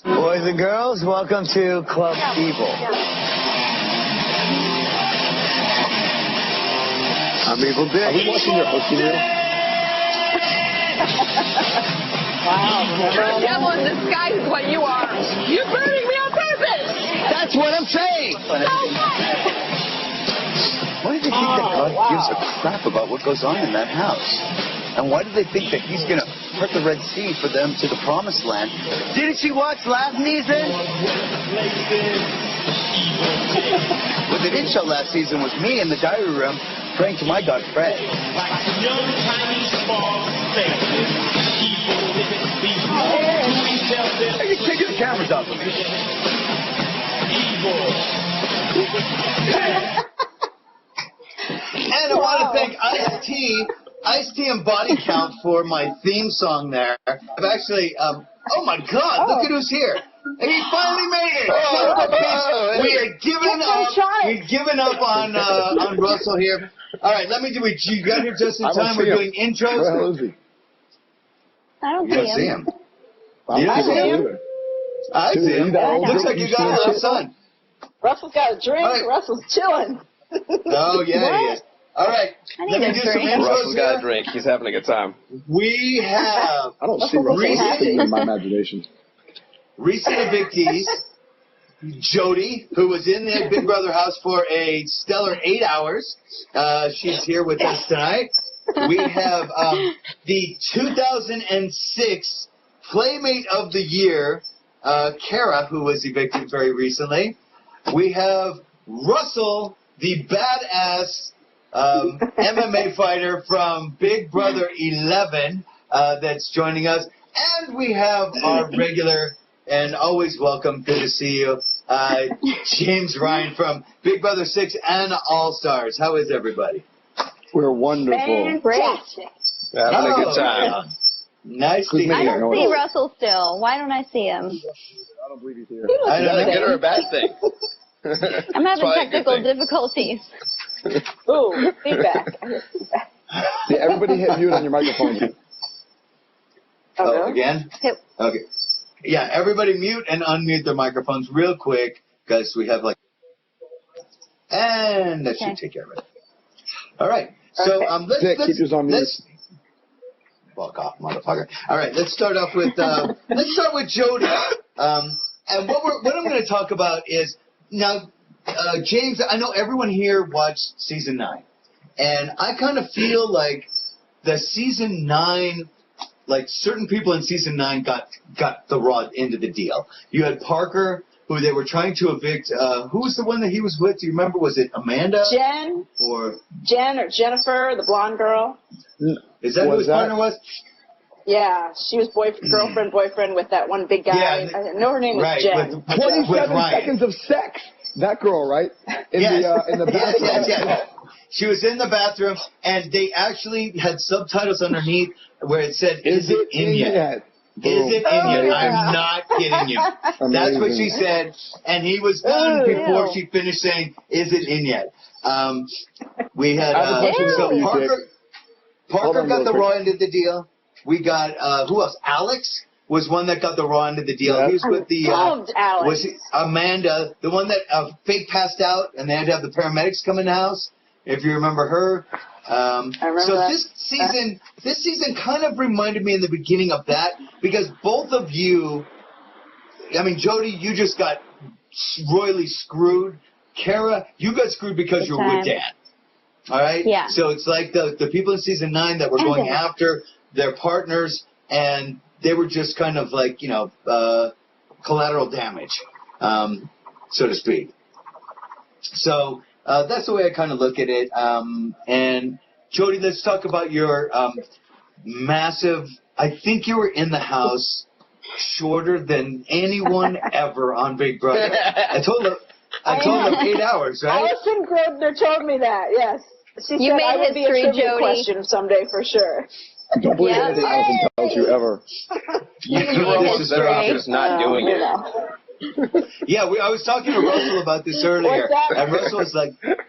Boys and girls, welcome to Club Evil. I'm Evil Dick. Are we watching your hosting reel? Wow. The devil in disguise is what you are. You're burning me on purpose. That's what I'm saying. Why do they think that God gives a crap about what goes on in that house? And why do they think that he's going to part the Red Sea for them to the promised land? Didn't you watch last season? What they didn't show last season was me in the diary room praying to my God, Fred. Hey, you're taking the cameras off of me. And I want to thank Ice-T and Body Count for my theme song there. I've actually, oh my God, look at who's here. And he finally made it. We had given up on Russell here. All right, let me do it. You got here just in time. We're doing intros. Where is he? I don't see him. You don't see him? I see him. Looks like you got our son. Russell's got a drink. Right. Russell's chilling. Oh, yeah, he is. All right, let me do some intros. Russell's got a drink. He's having a good time. We have I don't see Russell in my imagination. Recent evictees, Jodi, who was in the Big Brother house for a stellar 8 hours. She's here with us tonight. We have the 2006 Playmate of the Year, Kara, who was evicted very recently. We have Russell, the badass MMA fighter from Big Brother 11 that's joining us. And we have our regular and always welcome, good to see you, James Ryan from Big Brother 6 and All Stars. How is everybody? We're wonderful. Great. Having a good time. Nice to hear. I don't see Russell still. Why don't I see him? I don't believe he's here. Is that a good or a bad thing? I'm having technical difficulties. Ooh, feedback. Yeah, everybody hit mute on your microphone. Oh, again? Okay. Yeah, everybody mute and unmute their microphones real quick because we have and that should take care of it. All right. So let's fuck off, motherfucker. All right, let's start off with Jodi. And what I'm going to talk about is now, James. I know everyone here watched season 9, and I kind of feel like the season 9. Like, certain people in season 9 got the raw end of the deal. You had Parker, who they were trying to evict. Who was the one that he was with? Do you remember? Was it Amanda? Jen or Jennifer, the blonde girl. Is that who his partner was? Yeah, she was girlfriend, with that one big guy. Yeah, I know her name was Jen. 27 seconds of sex. That girl, right? In the bathroom. Yes. She was in the bathroom, and they actually had subtitles underneath where it said, "Is it in yet? Is it in yet?" I'm not kidding you. That's what she said, and he was done before she finished saying, "Is it in yet?" We had Parker got the raw end of the deal. We got who else? Alex was one that got the raw end of the deal. He was with the Amanda, the one that fake passed out, and they had to have the paramedics come in the house. If you remember her. This season kind of reminded me in the beginning of that, because both of you, I mean, Jodi, you just got royally screwed. Kara, you got screwed because you were with Dan. All right? Yeah. So it's like the people in season 9 that were going after their partners, and they were just kind of like, collateral damage, so to speak. So that's the way I kind of look at it. And Jodi, let's talk about your massive. I think you were in the house shorter than anyone ever on Big Brother. I told them 8 hours, right? Allison Grosvenor told me that. Yes, she said I would be a trivia question someday for sure. Don't believe anything Allison tells you ever. You were just not doing it. Yeah, I was talking to Russell about this earlier, and Russell was like, "You're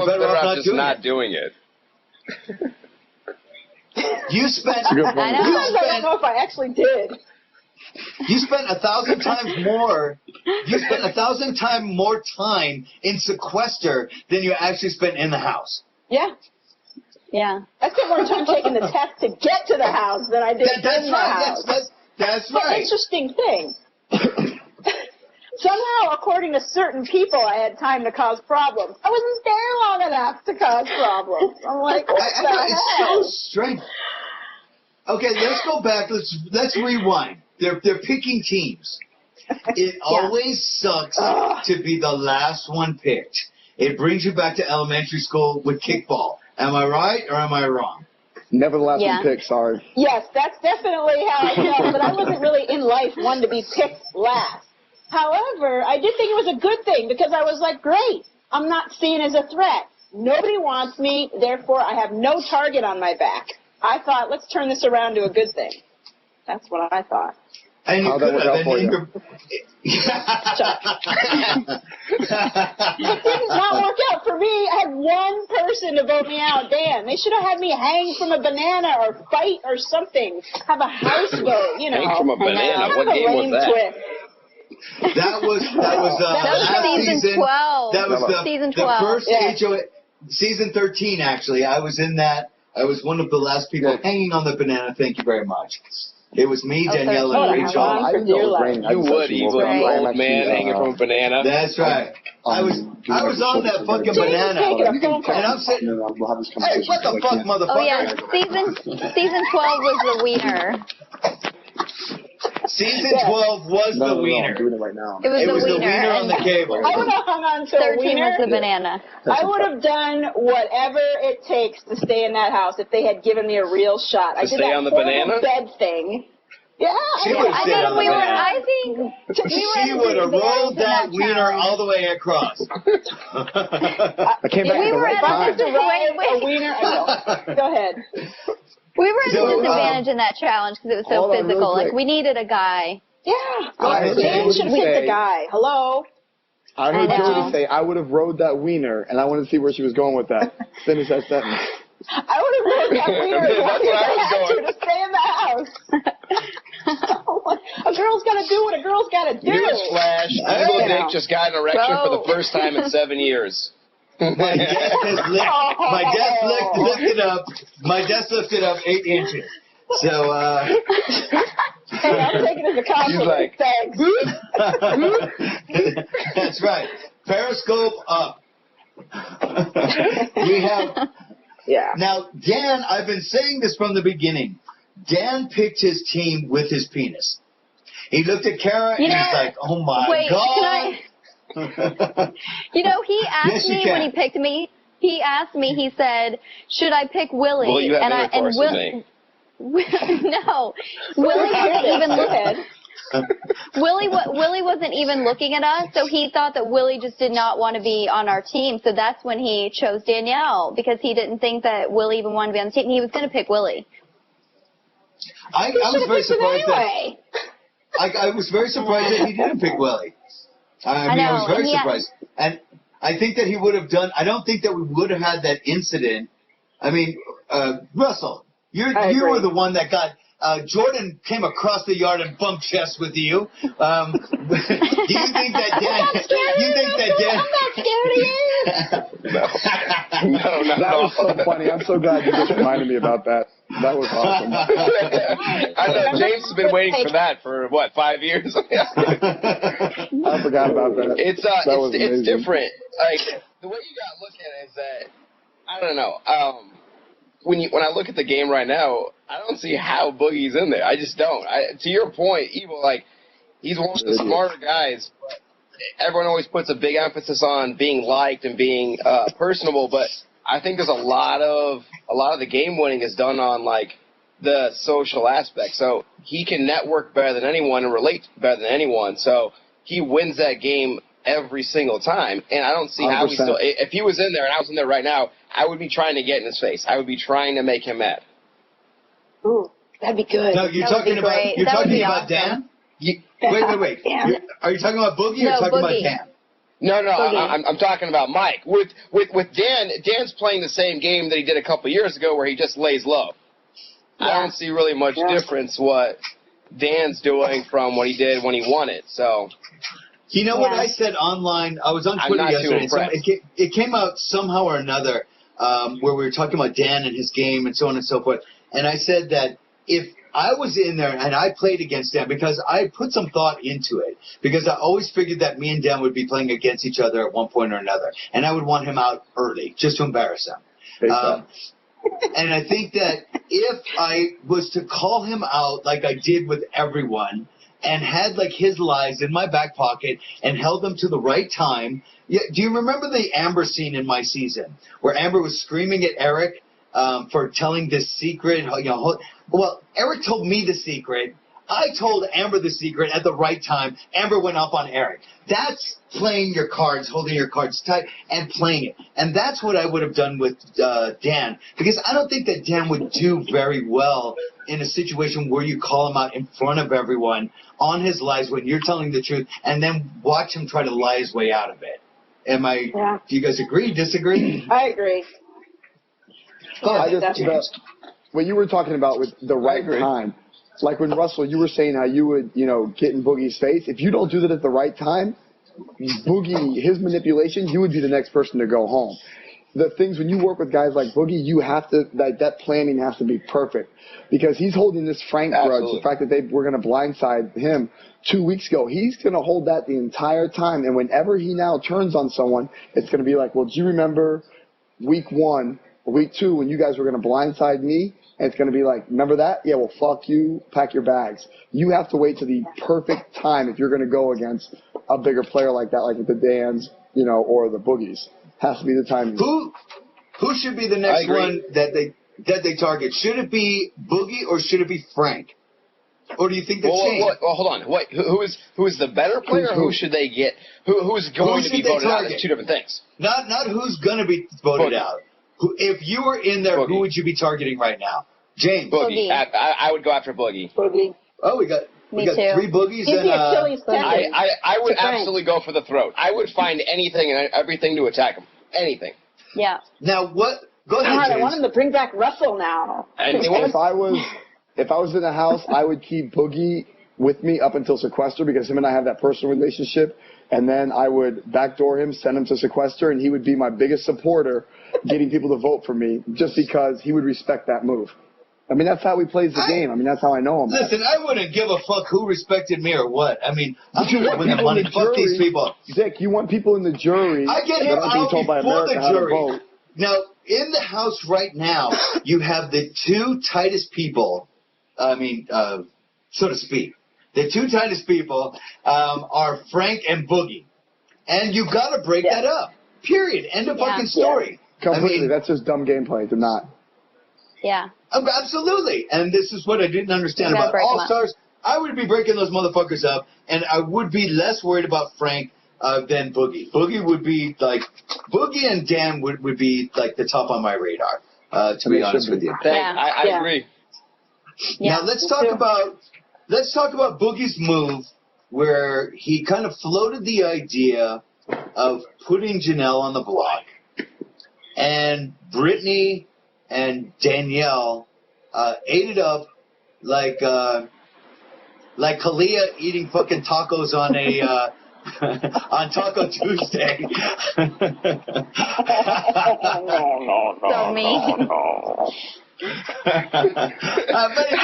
better off not doing it." You spent. I know. I don't know if I actually did. You spent 1,000 times more. You spent 1,000 times more time in sequester than you actually spent in the house. Yeah. Yeah. I spent more time taking the test to get to the house than I did in the house. That's But right. interesting thing. Somehow, according to certain people, I had time to cause problems. I wasn't there long enough to cause problems. I'm like, what the hell? It's so strange. Okay, let's go back. Let's rewind. They're picking teams. It always sucks to be the last one picked. It brings you back to elementary school with kickball. Am I right or am I wrong? Never the last one picked, sorry. Yes, that's definitely how I felt, but I wasn't really in life one to be picked last. However, I did think it was a good thing because I was like, great, I'm not seen as a threat. Nobody wants me, therefore I have no target on my back. I thought, let's turn this around to a good thing. That's what I thought. And you could have been. It did not work out for me. I had one person to vote me out, Dan. They should have had me hang from a banana or fight or something. Have a house vote, you know. Hang from a banana? What game was that? Twist. That was season 12. That was season 12. The first HOA, season 13 actually. I was in that. I was one of the last people hanging on the banana. Thank you very much. It was me, Danielle, and Rachel. I didn't know it was raining. You would, evil old man hanging from a banana. That's right. I was on that fucking banana. And I'm sitting. Hey, what the fuck, motherfucker? Oh yeah, season 12 was the wiener. Season 12 was the wiener. I'm doing it right now. It was the wiener on the cable. I would have hung on to a 13 wiener. was the banana. I would have done whatever it takes to stay in that house if they had given me a real shot. I did stay that on the horrible banana? bed thing. Yeah, She would have stayed on the banana. I think She would have rolled that wiener all the way across. I came back We at the were right at time. a wiener. Go ahead. We were at a So, disadvantage in that challenge because it was so hold on real physical. Like quick. we needed a guy. Yeah. Dan should have picked the guy. Hello. I heard I know. Jodi say, I would have rode that wiener, and I wanted to see where she was going with that. Finish that sentence. I would have rode that wiener as long as I had to stay in the house. A girl's got to do what a girl's got to do. Newsflash, Evil Dick just got an erection for the first time in 7 years. My desk lifted up. My desk lifted up 8 inches. So, Hey, I'm taking it as a compliment. Thanks. That's right. Periscope up. We have. Yeah. Now, Dan, I've been saying this from the beginning. Dan picked his team with his penis. He looked at Kara and he's like, oh my God. You know, he asked me when he picked me. He asked me. He said, "Should I pick Willie?" Well, you have intercourse with me. No, Willie wasn't even looking. Willie wasn't even looking at us, so he thought that Willie just did not want to be on our team. So that's when he chose Danielle because he didn't think that Willie even wanted to be on the team. He was going to pick Willie. I was very surprised anyway. I was very surprised that he didn't pick Willie. I was very surprised. And I think that he would have done, I don't think that we would have had that incident. I mean, Russell, you were the one that got, Jordan came across the yard and bumped chests with you. Do you think that Dan, I'm not scared of you. No, not That at was all. so funny. I'm so glad you just reminded me about that. That was awesome. I know, James has been waiting for that for, 5 years? I forgot about that. It's different. Like, the way you gotta look at it is that, I don't know, when I look at the game right now, I don't see how Boogie's in there. I just don't. To your point, Evil, like, he's one of the smarter guys, but everyone always puts a big emphasis on being liked and being personable, but I think there's a lot of the game winning is done on, like, the social aspect. So he can network better than anyone and relate better than anyone. So he wins that game every single time. And I don't see 100%. How he still – if he was in there and I was in there right now, I would be trying to get in his face. I would be trying to make him mad. Ooh, that'd be good. No, you're talking about Dan? Wait. Are you talking about Boogie or talking about Dan? No, I'm talking about Mike. With Dan, Dan's playing the same game that he did a couple years ago where he just lays low. I don't see really much difference what Dan's doing from what he did when he won it. So, you know what I said online? I was on Twitter yesterday. It came out somehow or another where we were talking about Dan and his game and so on and so forth. And I said that if I was in there and I played against Dan, because I put some thought into it, because I always figured that me and Dan would be playing against each other at one point or another, and I would want him out early just to embarrass him. And I think that if I was to call him out like I did with everyone and had like his lies in my back pocket and held them to the right time. Yeah, do you remember the Amber scene in my season where Amber was screaming at Eric for telling this secret? You know, well, Eric told me the secret. I told Amber the secret at the right time. Amber went up on Eric. That's playing your cards, holding your cards tight, and playing it. And that's what I would have done with Dan, because I don't think that Dan would do very well in a situation where you call him out in front of everyone on his lies when you're telling the truth, and then watch him try to lie his way out of it. Am I? Yeah. Do you guys agree? Disagree? I agree. What you were talking about with the right time. Like when Russell, you were saying how you would, get in Boogie's face. If you don't do that at the right time, Boogie, his manipulation, you would be the next person to go home. The things when you work with guys like Boogie, you have to, that planning has to be perfect, because he's holding this Frank grudge. The fact that they were going to blindside him 2 weeks ago, he's going to hold that the entire time. And whenever he now turns on someone, it's going to be like, well, do you remember week 1 or week 2 when you guys were going to blindside me? And it's going to be like, remember that? Yeah, well, fuck you. Pack your bags. You have to wait to the perfect time if you're going to go against a bigger player like that, like the Dans, or the Boogies. Has to be the timing. Who should be the next one that they target? Should it be Boogie or should it be Frank? Or do you think that's changed? Well, hold on. Wait, who is the better player? Or who should they get? Who's going to be voted out? That's two different things. Not who's going to be voted out. If you were in there, who would you be targeting right now? James. Boogie. I would go after Boogie. Boogie. Oh, we got 3 Boogies. He's the Achilles tendon. I would absolutely go for the throat. I would find anything and everything to attack him. Anything. Yeah. Now what? Go ahead, God, James. I want him to bring back Russell now. If I was in a house, I would keep Boogie with me up until sequester, because him and I have that personal relationship. And then I would backdoor him, send him to sequester, and he would be my biggest supporter, getting people to vote for me, just because he would respect that move. I mean, that's how he plays the game. I mean, that's how I know him. Listen, I wouldn't give a fuck who respected me or what. I mean, I'm going to win the money. Fuck these people. Dick, you want people in the jury. I get him out before the jury. Now, in the House right now, you have the 2 tightest people, so to speak. The 2 tightest people are Frank and Boogie. And you got to break that up. Period. End of fucking story. Completely. That's just dumb gameplay to not. Yeah. Absolutely. And this is what I didn't understand about All-Stars. I would be breaking those motherfuckers up, and I would be less worried about Frank than Boogie. Boogie would be like, Boogie and Dan would be like the top on my radar, to be honest with you. I agree. Yeah. Now let's talk about Boogie's move, where he kind of floated the idea of putting Janelle on the block, and Brittany and Danielle ate it up like Kalia eating fucking tacos on a on Taco Tuesday. So mean. But you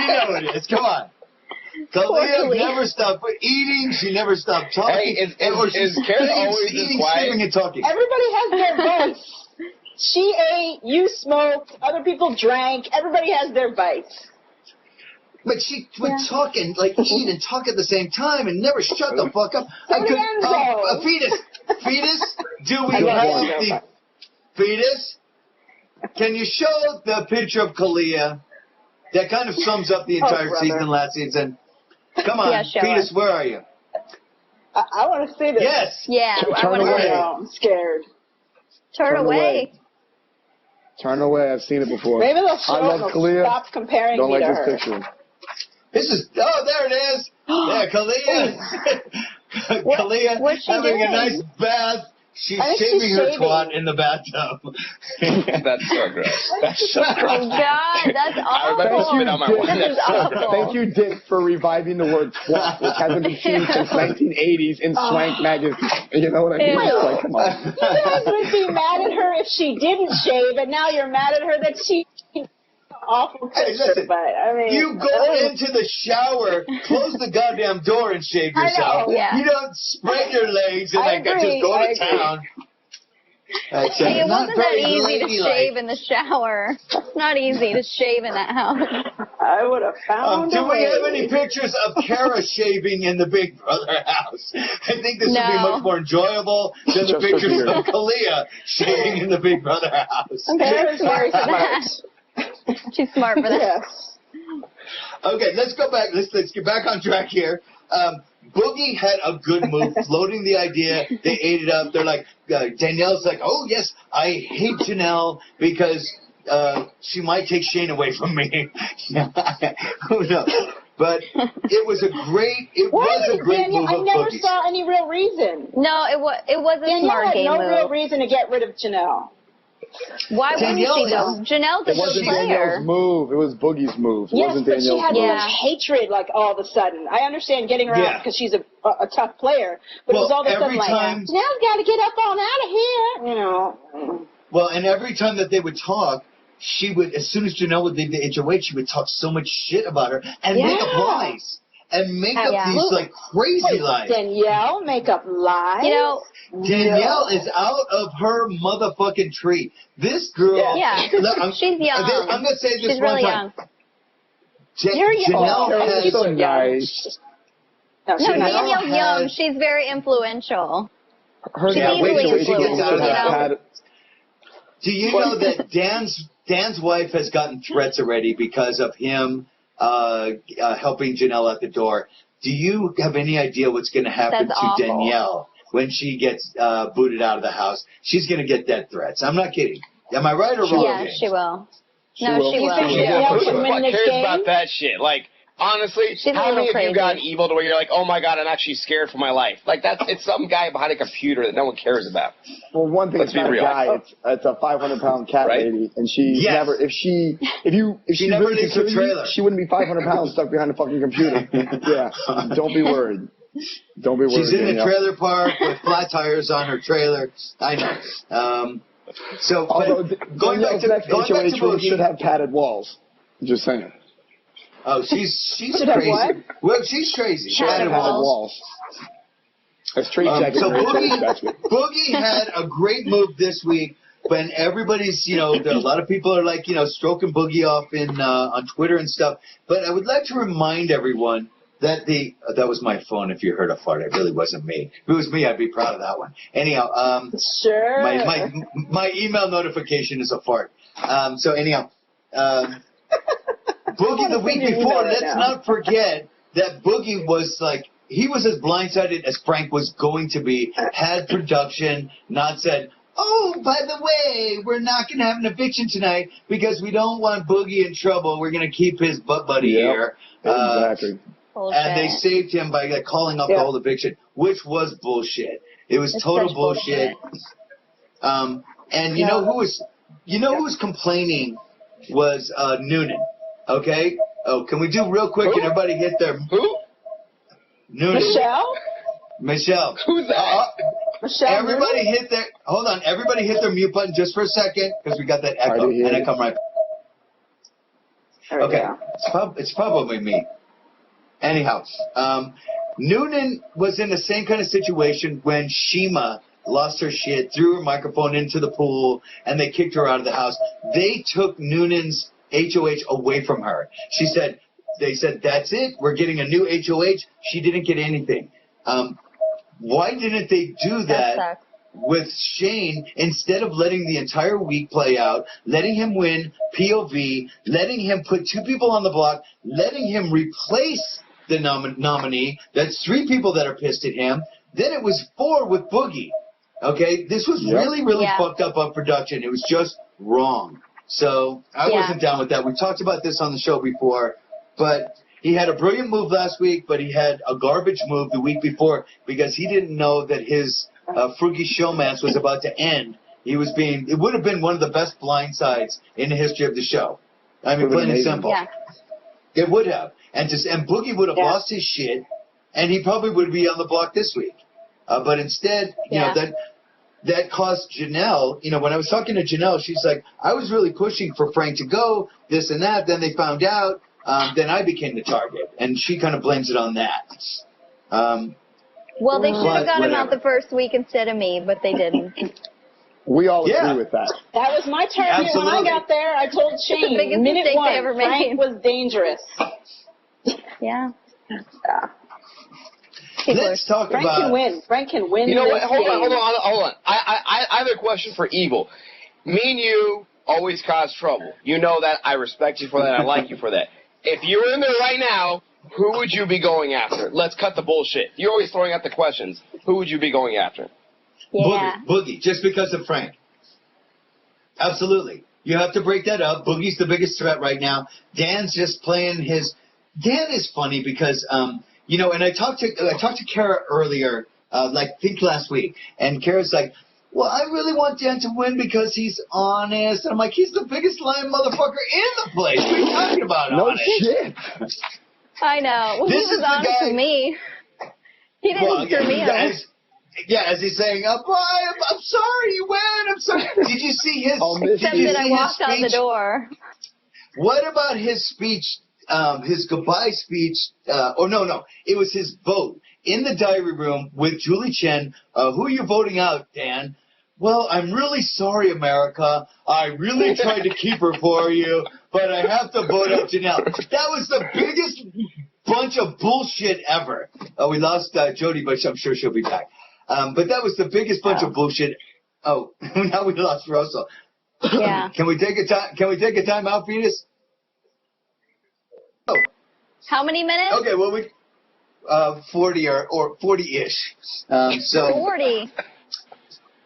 know what it is. Come on. Kalia never stopped eating. She never stopped talking. Hey, is Karen always eating, quiet? screaming, and talking? Everybody has their vice. She ate, you smoked, other people drank. Everybody has their vice. But she would talk and eat and talk at the same time and never shut the fuck up. Fetus, do we have the fetus? Can you show the picture of Kalia that kind of sums up the entire season last season? Come on, Fetus, where are you? I want to see this. Yes. Yeah, I want to see it. I'm scared. Turn away. Turn away. I've seen it before. Maybe they'll show I love Kalia. Stop comparing Don't me like to this her. picture. This is, there it is. There, Kalia. Kalia What's she having doing? a nice bath She's I think shaving she's her shaving. twat in the bathtub. That's so gross. That's so Oh gross. God, that's I remember awful. spit on my wife. This is awful. Thank you, Dick, for reviving the word twat, which hasn't been seen since 1980s in Swank magazine. You know what I mean? Ew. It's like, come on. You guys would be mad at her if she didn't shave, and now you're mad at her that she awful picture. Hey, listen, but I mean, you go into the shower, close the goddamn door, and shave yourself. know, yeah. You don't spread your legs and I just agree, go I to agree. town. That's Hey, it not wasn't that very easy to ladylike. shave in the shower. It's not easy to shave in that house. I would have found Do a we way. have any pictures of Kara shaving in the Big Brother house? I think this would be No. much more enjoyable than the Just for pictures beard. of Kalia shaving in the Big Brother house. Kara's very smart. She's smart for that. Yes. Okay, let's go back. Let's get back on track here. Boogie had a good move, floating the idea. They ate it up. They're like, Danielle's like, oh, yes, I hate Janelle because she might take Shane away from me. Who knows? But it was a great Danielle, move I of never Boogie's. saw any real reason. No, it was a Danielle smart had game no real move. reason to get rid of Janelle. Why wouldn't Danielle she though? Janelle's a It good wasn't player. Danielle's move. It was Boogie's move. It Yes, wasn't but she Danielle's had move. Yeah. this hatred, like, all of a sudden. I understand getting her Yeah. out because she's a tough player, but it was Well, all of a sudden every like, time- Janelle's got to get up on out of here, you know. Well, and every time that they would talk, she would, as soon as Janelle would leave the HOH, she would talk so much shit about her and make up Yeah. lies. And make up Yeah. these, like, crazy lies. Danielle, make up lies. You know, Danielle is out of her motherfucking tree. This girl. Yeah. Look, She's young. I'm going to say this she's one really time. young. You're young. Janelle Oh, has she's so young. nice. No, No, she's not. Danielle's has- young. She's very influential. Her She's Yeah, wait till easily she gets influenced, out of you that. know? had Do you know that Dan's wife has gotten threats already because of him helping Janelle at the door? Do you have any idea what's going to happen That's to awful. Danielle when she gets booted out of the house? She's going to get death threats. I'm not kidding. Am I right or wrong? Yeah, James? she will. She No, will. she You think will. Danielle Who the can win fuck this cares game? about that shit? Like, honestly, She's a how many little of you got crazy. evil to where you're like, oh my god, I'm actually scared for my life? Like, it's some guy behind a computer that no one cares about. Well, one thing, Let's it's not be a real. guy. It's a 500-pound cat Right? lady, and she Yes. never. If she never really leaves her could kill you, trailer. she wouldn't be 500 pounds stuck behind a fucking computer. Yeah, don't be worried. Don't be worried. She's in the Danielle. trailer park with flat tires on her trailer. I know. So, Although but going back Danielle's to next HOH room Boogie. should have padded walls. Just saying. Oh, she's Should have crazy. what? Well, she's crazy. Should have Padded padded walls. walls. That's tree checking. So right there. That's Boogie, good. Boogie had a great move this week when everybody's, a lot of people are like, stroking Boogie off on Twitter and stuff. But I would like to remind everyone that that was my phone. If you heard a fart, it really wasn't me. If it was me, I'd be proud of that one. Anyhow, Sure. my email notification is a fart. So anyhow, Boogie the week Send your before, email right let's now. not forget that Boogie was like, he was as blindsided as Frank was going to be, had production not said, oh, by the way, we're not going to have an eviction tonight because we don't want Boogie in trouble. We're going to keep his butt buddy Yep. here. Exactly. Bullshit. And they saved him by calling up the whole eviction, which was bullshit. It was It's total such bullshit. And you know who was complaining was Noonan. Okay? Oh, can we do real quick? Who? Can everybody hit their Who? Noonan? Michelle. Who's that? Michelle. Everybody hit their hold on. Everybody hit their mute button just for a second because we got that echo, I do hear and I it. come right. There we Okay, go. it's probably me. Anyhow, Noonan was in the same kind of situation when Shima lost her shit, threw her microphone into the pool, and they kicked her out of the house. They took Noonan's HOH away from her. They said, that's it. We're getting a new HOH. She didn't get anything. Why didn't they do That that sucks. with Shane instead of letting the entire week play out, letting him win POV, letting him put two people on the block, letting him replace the nominee? That's three people that are pissed at him. Then it was 4 with Boogie. Okay? This was really, really Yeah. fucked up on production. It was just wrong. So I Yeah. wasn't down with that. We talked about this on the show before, but he had a brilliant move last week, but he had a garbage move the week before because he didn't know that his Froogie Showmance was about to end, it would have been one of the best blindsides in the history of the show. I mean, plain and simple. Yeah. It would have. And Boogie would have lost his shit, and he probably would be on the block this week. But instead, you know, that caused Janelle, you know, when I was talking to Janelle, she's like, I was really pushing for Frank to go, this and that. Then they found out. Then I became the target. And she kind of blames it on that. Well, they should have got him out the first week instead of me, but they didn't. We all agree with that. That was my target when I got there. I told Shane, biggest minute mistake one, they ever made. Frank was dangerous. Yeah. Let's talk Frank about... can win. Frank can win. You know what? this Hold game. on. I have a question for Eagle. Me and you always cause trouble. You know that. I respect you for that. I like you for that. If you were in there right now, who would you be going after? Let's cut the bullshit. You're always throwing out the questions. Who would you be going after? Yeah. Boogie, just because of Frank. Absolutely. You have to break that up. Boogie's the biggest threat right now. Dan's just playing his... Dan is funny because, you know, and I talked to Kara earlier, I think last week, and Kara's like, well, I really want Dan to win because he's honest. And I'm like, he's the biggest lying motherfucker in the place. What are you talking about, honest? Shit. I know. Well, he was honest with me. He didn't screw me over. As he's saying, I'm sorry, you win. I'm sorry. Did you see his? Except that I walked out the door. What about his speech? His goodbye speech? No. It was his vote in the diary room with Julie Chen. Who are you voting out, Dan? Well, I'm really sorry, America. I really tried to keep her for you, but I have to vote out Janelle. That was the biggest bunch of bullshit ever. We lost Jodi, but I'm sure she'll be back. But that was the biggest bunch of bullshit. Oh, now we lost Russell. Yeah. Can we take a time out, Venus? Oh. How many minutes? Okay, well, 40 or 40-ish. 40.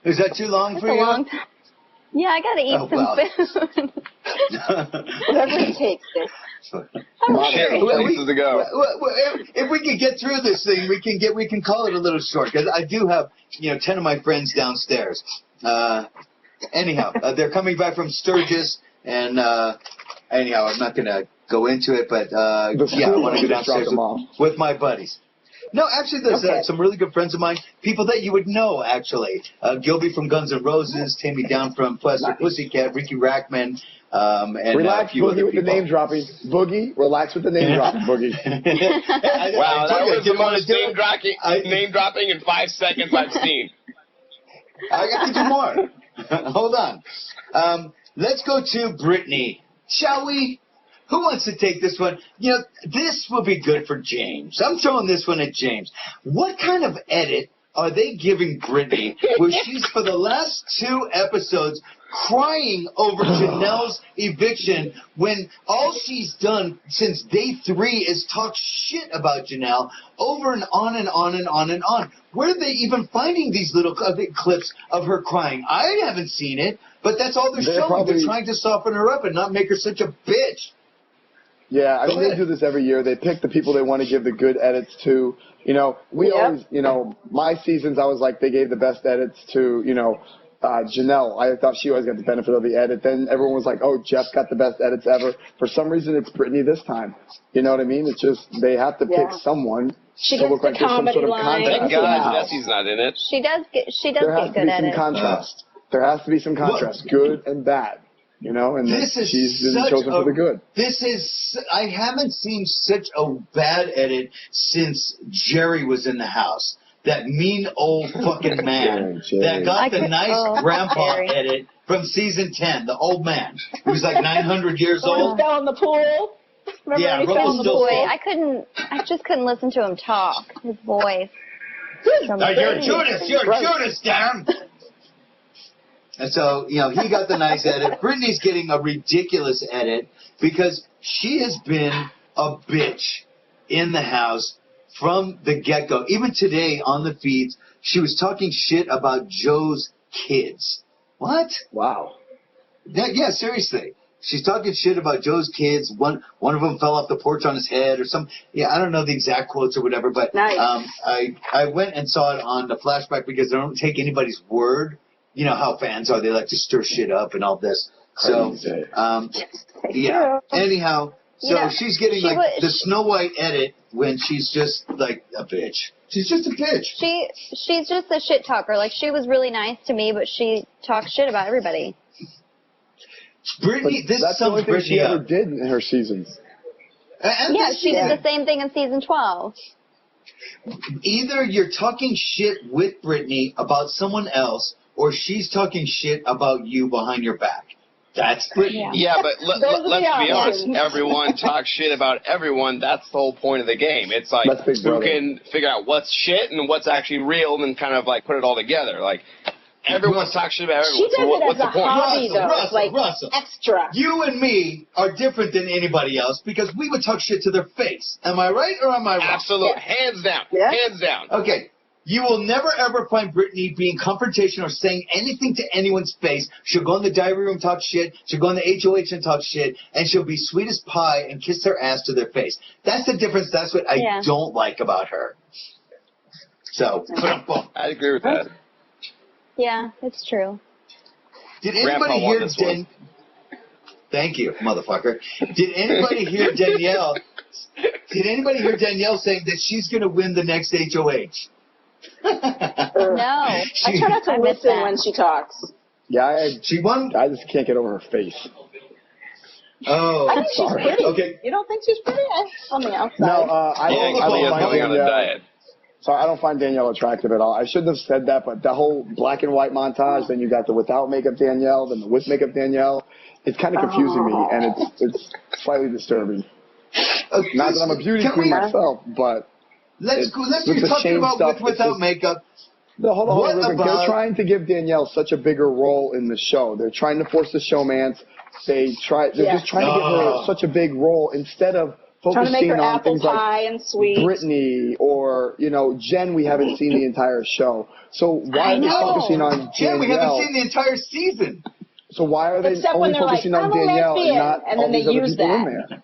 Is that too long That's for you? a long time. Yeah, I gotta eat some food. Whatever it takes. Places to go. If we can get through this thing, we can call it a little short because I do have 10 of my friends downstairs. Anyhow, they're coming back from Sturgis, and anyhow, I'm not gonna go into it, but I want to go downstairs with my buddies. No, actually, there's some really good friends of mine, people that you would know, actually. Gilby from Guns N' Roses, Tammy Down from Plastic Pussycat, Ricky Rackman, and relax, a few Boogie, other with the name dropping. Boogie, relax with the name dropping, Boogie. Wow, that was the most name dropping in 5 seconds I've seen. I got to do more. Hold on. Let's go to Brittany, shall we? Who wants to take this one? This will be good for James. I'm throwing this one at James. What kind of edit are they giving Brittany where she's, for the last 2 episodes, crying over Janelle's eviction when all she's done since day 3 is talk shit about Janelle over and on and on and on and on? Where are they even finding these little clips of her crying? I haven't seen it, but that's all they're showing. They're trying to soften her up and not make her such a bitch. Yeah, I mean, they do this every year. They pick the people they want to give the good edits to. We always, my seasons, I was like, they gave the best edits to, Janelle. I thought she always got the benefit of the edit. Then everyone was like, oh, Jeff got the best edits ever. For some reason, it's Brittany this time. You know what I mean? It's just, they have to pick someone to look like there's some sort of contrast. Thank God Jesse's not in it. She does get good edits. There has to be some contrast. There has to be some contrast, good and bad. And she's been chosen for the good. I haven't seen such a bad edit since Jerry was in the house. That mean old fucking man that got the nice grandpa edit from season 10, the old man. He was like 900 years old. He fell in the pool. Remember when he fell in the pool? I just couldn't listen to him talk. His voice. You're Judas, damn. And so, he got the nice edit. Brittany's getting a ridiculous edit because she has been a bitch in the house from the get-go. Even today on the feeds, she was talking shit about Joe's kids. What? Wow. Yeah, seriously. She's talking shit about Joe's kids. One of them fell off the porch on his head or some. Yeah, I don't know the exact quotes or whatever, but Nice. I went and saw it on the flashback because I don't take anybody's word. You know how fans are; they like to stir shit up and all this. So, yeah. Anyhow, so she's getting the Snow White edit when she's just like a bitch. She's just a bitch. She's just a shit talker. Like, she was really nice to me, but she talks shit about everybody. Brittany, that's the only thing she ever did in her seasons. Yeah, she did the same thing in season 12. Either you're talking shit with Brittany about someone else, or she's talking shit about you behind your back. That's Brittany. Yeah, but let's be honest. Everyone talks shit about everyone. That's the whole point of the game. It's like who can figure out what's shit and what's actually real, and then kind of like put it all together. Like everyone's talking shit about everyone. She does So what's it as the a point? hobby, though. Russell, Extra. you and me are different than anybody else because we would talk shit to their face. Am I right or am I wrong? Absolutely. Yeah. Hands down. Yeah. Hands down. Okay. You will never, ever find Brittany being confrontational or saying anything to anyone's face. She'll go in the diary room, talk shit. She'll go in the HOH and talk shit. And she'll be sweet as pie and kiss their ass to their face. That's the difference. That's what I don't like about her. So, I agree with that. Yeah, it's true. Did anybody hear Thank you, motherfucker. Did anybody hear Danielle? Did anybody hear Danielle saying that she's going to win the next HOH? No. I try not to listen when she talks. Yeah, she won. I just can't get over her face. Oh, I think she's pretty. Okay. You don't think she's pretty? On the outside. No, I don't going on a diet. Sorry, I don't find Danielle attractive at all. I shouldn't have said that, but the whole black and white montage, then you got the without makeup Danielle, then the with makeup Danielle. It's kind of confusing me, and it's slightly disturbing. Not that I'm a beauty queen myself, but let's be talking about without makeup. No, hold on. They're trying to give Danielle such a bigger role in the show. They're trying to force the showmance. They're just trying to give her such a big role instead of focusing on things like Brittany or, Jen we haven't seen the entire show. So why are they focusing on Jen? We haven't seen the entire season. So why are they only focusing on Danielle and not all these other people in there?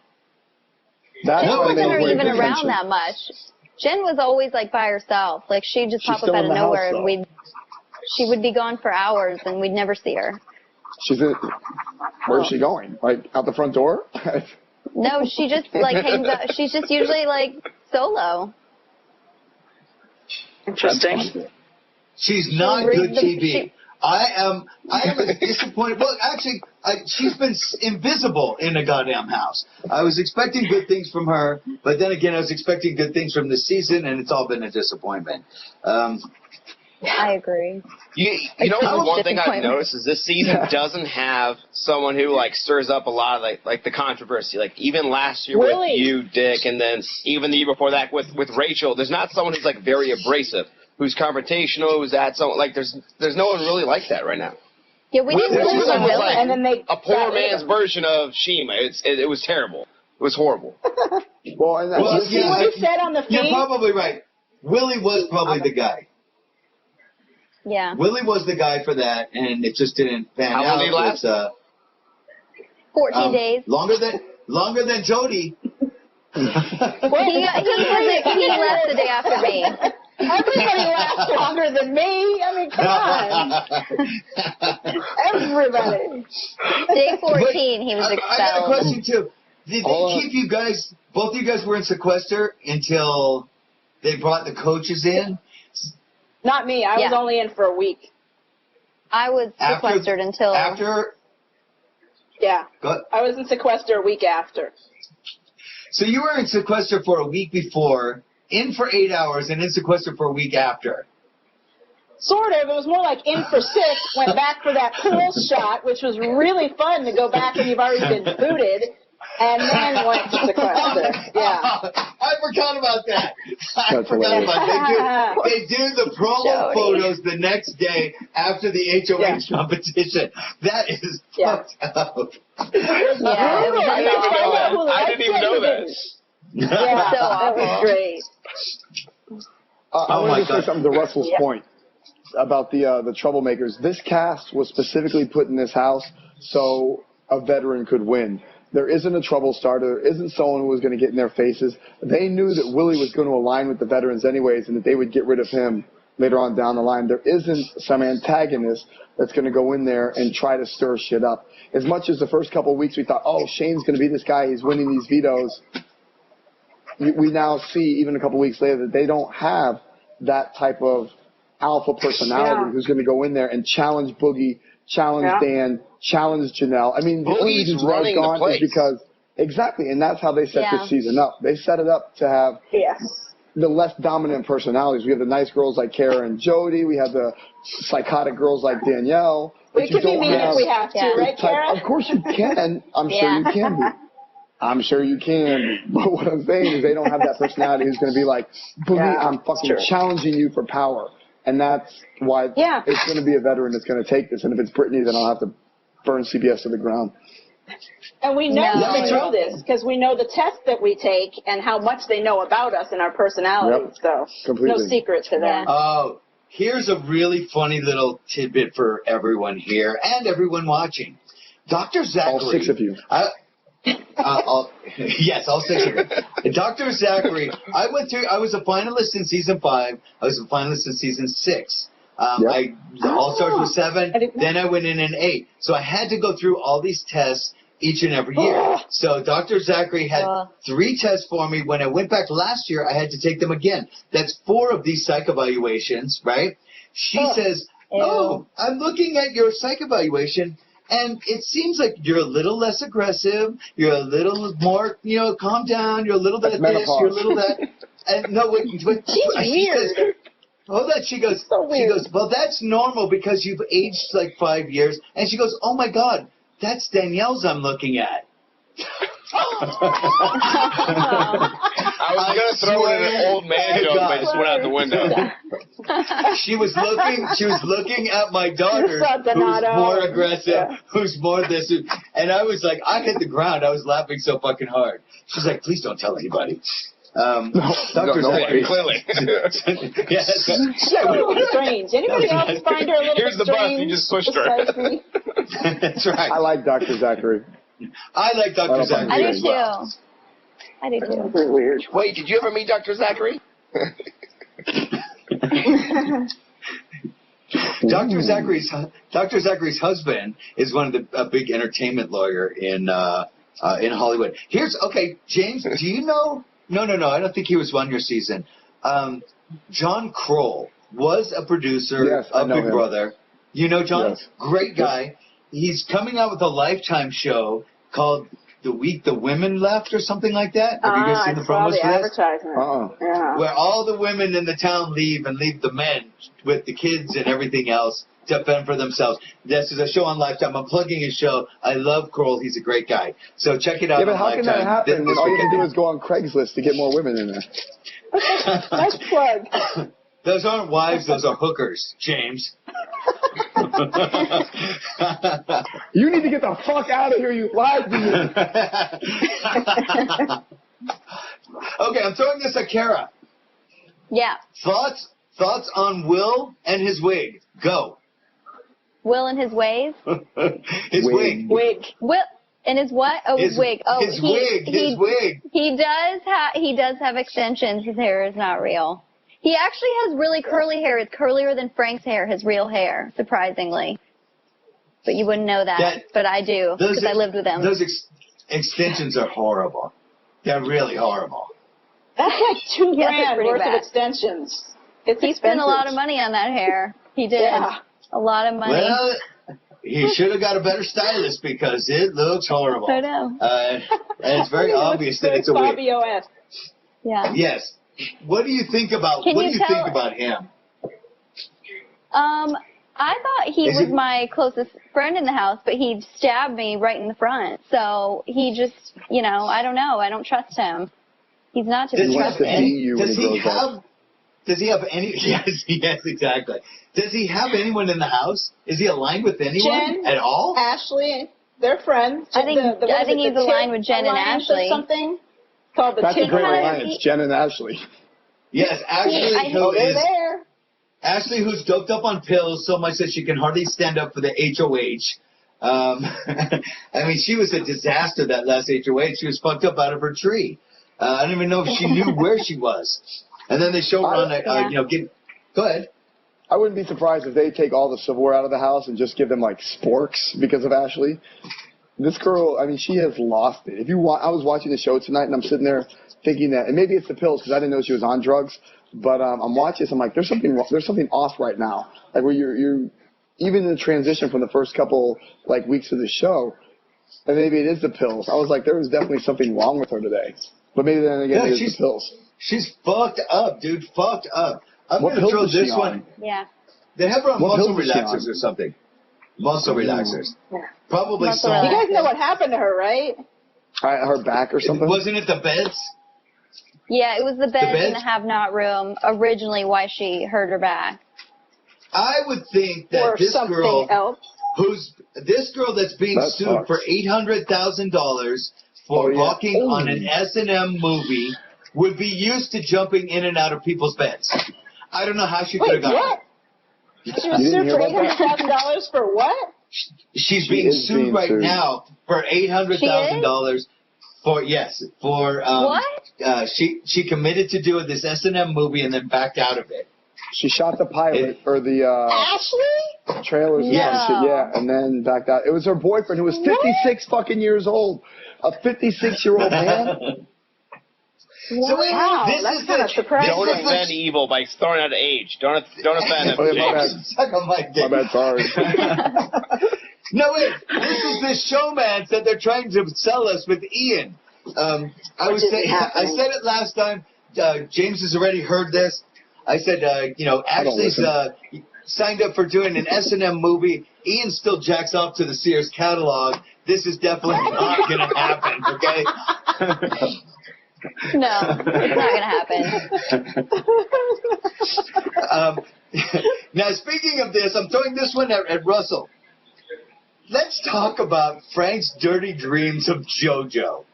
Jen wasn't even around that much. Jen was always like by herself. Like she'd just pop up out of nowhere and she would be gone for hours and we'd never see her. Where is she going? Like out the front door? No, she just like hangs out. She's just usually like solo. Interesting. She's not good TV. I am disappointed. Well, actually, she's been invisible in the goddamn house. I was expecting good things from her, but then again, I was expecting good things from this season, and it's all been a disappointment. I agree. You know one thing I've noticed is this season doesn't have someone who like stirs up a lot of like the controversy. Like even last year with you, Dick, and then even the year before that with Rachel. There's not someone who's like very abrasive, who's confrontational, who's at someone like there's no one really like that right now. Yeah, we didn't really like and then a poor man's version of Shima. It was terrible. It was horrible. what you said on the feed? You're probably right. Willie was probably the guy. Yeah. Willie was the guy for that, and it just didn't pan out. How long did he last? 14 days. Longer than Jodi. He left the day after me. Everybody lasts longer than me. I mean, come on. Everybody. Day 14, he was expelled. I got a question, too. Did they keep you guys, both of you guys were in sequester until they brought the coaches in? Not me. I was only in for a week. I was sequestered until... Yeah. I was in sequester a week after. So you were in sequester for a week before, in for 8 hours, and in sequester for a week after. Sort of. It was more like in for 6, went back for that pool shot, which was really fun to go back and you've already been booted, and then went to sequester. Yeah. I forgot about that. They do the promo photos the next day after the HOH competition. That is fucked up. I didn't even know that. Yeah, that was great. I want to say something to Russell's point about the troublemakers. This cast was specifically put in this house so a veteran could win. There isn't a trouble starter. There isn't someone who was going to get in their faces. They knew that Willie was going to align with the veterans anyways and that they would get rid of him later on down the line. There isn't some antagonist that's going to go in there and try to stir shit up. As much as the first couple of weeks we thought, oh, Shane's going to be this guy. He's winning these vetoes. We now see, even a couple of weeks later, that they don't have that type of alpha personality who's going to go in there and challenge Boogie, challenge Dan, challenge Janelle. I mean, the only reason Janelle's gone is because exactly, and that's how they set this season up. They set it up to have the less dominant personalities. We have the nice girls like Kara and Jodi. We have the psychotic girls like Danielle. We can be mean if we have to, right, Kara? Of course you can. I'm sure you can be. I'm sure you can. But what I'm saying is they don't have that personality who's going to be like, Boogie, I'm fucking challenging you for power. And that's why it's going to be a veteran that's going to take this. And if it's Brittany, then I'll have to burn CBS to the ground. And we know they know this because we know the test that we take and how much they know about us and our personalities. So no secret to that. Oh, here's a really funny little tidbit for everyone here and everyone watching. Dr. Zachary. All 6 of you. Yes, all 6 of you. Dr. Zachary, I was a finalist in season 5. I was a finalist in season 6. I All-Stars was 7. Then I went in 8. So I had to go through all these tests each and every year. So Dr. Zachary had 3 tests for me. When I went back last year, I had to take them again. That's 4 of these psych evaluations, right? She says, oh, I'm looking at your psych evaluation. And it seems like you're a little less aggressive. You're a little more, calm down. You're a little bit of this. You're a little that. And no, wait. She's weird. Hold on. She goes, well, that's normal because you've aged like 5 years. And she goes, oh my God, that's Danielle's I'm looking at. I was going to throw in an old man joke, but I just went out the window. She was looking at my daughter, who's more aggressive, who's more this. And I was like, I hit the ground. I was laughing so fucking hard. She's like, please don't tell anybody. Dr. Zachary. Clearly. Yes. Strange. Anybody else find her a little Here's the bus. You just pushed her. That's right. I like Dr. Zachary. I like Dr. Zachary. I do too. I do too. That's weird. Wait, did you ever meet Dr. Zachary? Dr. Zachary's husband is one of the big entertainment lawyer in Hollywood. James, do you know? No, I don't think he was on your season. John Kroll was a producer of Big Brother. You know John? Yes. Great guy. He's coming out with a Lifetime show called The Week the Women Left or something like that. Have you guys seen the promos for this? Yeah. Where all the women in the town leave and leave the men with the kids and everything else to fend for themselves. This is a show on Lifetime. I'm plugging his show. I love Kroll. He's a great guy. So check it out on Lifetime. Yeah, but how can that happen when all you can do is go on Craigslist to get more women in there? Nice plug. Those aren't wives. Those are hookers, James. You need to get the fuck out of here, you lied to me. Okay, I'm throwing this at Kara. Yeah. Thoughts on Will and his wig? Go. Will and his ways? His wig. Will and his what? Oh, his wig. Oh, his wig. He does have extensions. His hair is not real. He actually has really curly hair. It's curlier than Frank's hair, his real hair, surprisringly. But you wouldn't know that. But I do, because I lived with him. Those extensions are horrible. They're really horrible. That's like $2,000 worth of extensions. He spent a lot of money on that hair. He did. Yeah. A lot of money. Well, he should have got a better stylist because it looks horrible. I know. And it's very obvious that it's a wig. Yeah. Yes. What do you think about him? I thought he was my closest friend in the house, but he stabbed me right in the front. So he just, I don't know. I don't trust him. He's not to be trusted. Does he have any? Yes, exactly. Does he have anyone in the house? Is he aligned with anyone at all? Ashley, they're friends. I think he's aligned with Jen and Ashley. Something called the That's a great alliance, Jen and Ashley. Yes, Ashley, who's doped up on pills so much that she can hardly stand up for the HOH. I mean, she was a disaster that last HOH. She was fucked up out of her tree. I don't even know if she knew where she was. And then they showed her on, go ahead. I wouldn't be surprised if they take all the silverware out of the house and just give them like sporks because of Ashley. This girl, I mean, she has lost it. I was watching the show tonight and I'm sitting there thinking that, and maybe it's the pills because I didn't know she was on drugs. But I'm watching this. I'm like, there's something off right now. Like where you're even in the transition from the first couple like weeks of the show, and maybe it is the pills. I was like, there was definitely something wrong with her today. But maybe then again, it's the pills. She's fucked up, dude. Fucked up. I'm What gonna throw pills is this she one. on? Yeah. They have her on What muscle pills is she relaxers on? or something. Muscle relaxers. Yeah. Probably Muscle some. You guys know what happened to her, right? Her back or something. Wasn't it the beds? Yeah, it was the bed in beds? the have-not room originally why she hurt her back. I would think that Or this something girl, else. that's being That sued sucks. for $800,000 for walking on an S&M movie would be used to jumping in and out of people's beds. I don't know how she could have Wait, gotten what? it. She was You didn't sued for hear about $800,000 for what? She's She being is sued being right sued. now for $800,000 What? She committed to doing this S&M movie and then backed out of it. She shot the pilot or the Ashley? trailers. No. And then backed out. It was her boyfriend who was 56 fucking years old. A 56-year-old man. So wait, Wow, this that's is kind of the surprising. Don't offend evil by throwing out age. Don't offend him. Oh, yeah, my James. bad. Suck on my dick. My bad, sorry. No, wait. This is the showman that they're trying to sell us with Ian. I Which isn't I happening. said it last time. James has already heard this. I said, Ashley's signed up for doing an S&M movie. Ian still jacks off to the Sears catalog. This is definitely not going to happen, okay? No, it's not going to happen. Now, speaking of this, I'm throwing this one at Russell. Let's talk about Frank's dirty dreams of JoJo.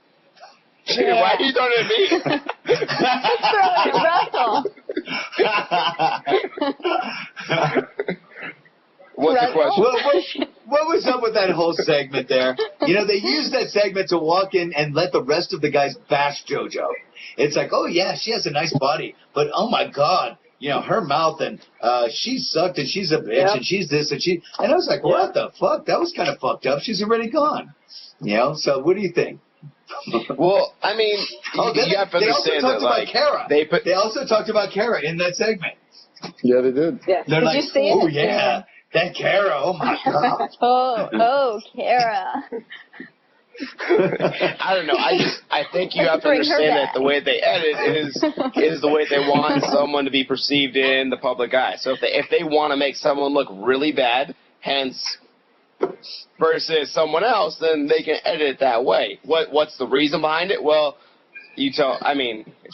Why are you throwing it at me? Russell. What's the question? What was up with that whole segment there? You know, they used that segment to walk in and let the rest of the guys bash JoJo. It's like, oh, yeah, she has a nice body, but oh, my God, her mouth and she sucked and she's a bitch and she's this and she. And I was like, what the fuck? That was kind of fucked up. She's already gone. So what do you think? Well, I mean, you have to they also understand talked that, like, about Kara. They also talked about Kara in that segment. Yeah, they did. Yeah. They're Did like, you see oh, it? yeah, that Kara, oh, my God. Oh, Kara. I don't know. I think you have to Bring her understand back. that the way they edit is the way they want someone to be perceived in the public eye. So if they want to make someone look really bad, hence versus someone else, then they can edit it that way. What's the reason behind it? Well, it's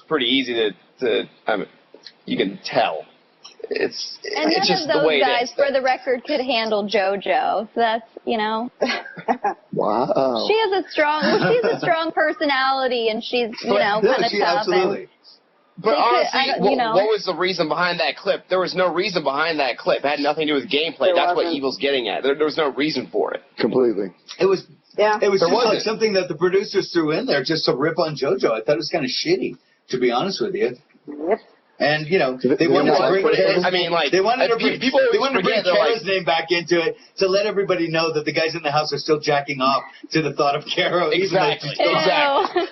pretty easy to you can tell. And It's none just of the those way guys, it is. for the record, could handle JoJo. So that's, Wow. she's a strong personality, and she's, kind of she tough. absolutely. But They could- honestly, I don't- what was the reason behind that clip? There was no reason behind that clip. It had nothing to do with gameplay. There That's what wasn't. Evil's getting at. There was no reason for it. Completely. It was Yeah. It was There just like wasn't. something that the producers threw in there just to rip on JoJo. I thought it was kind of shitty, to be honest with you. Yep. And they they wanted want to to bring put it- Kara's, I mean, like, they wanted to people bring, always they wanted to bring forget, they're Kara's name back into it to let everybody know that the guys in the house are still jacking off to the thought of Kara. Exactly. Ew. Exactly.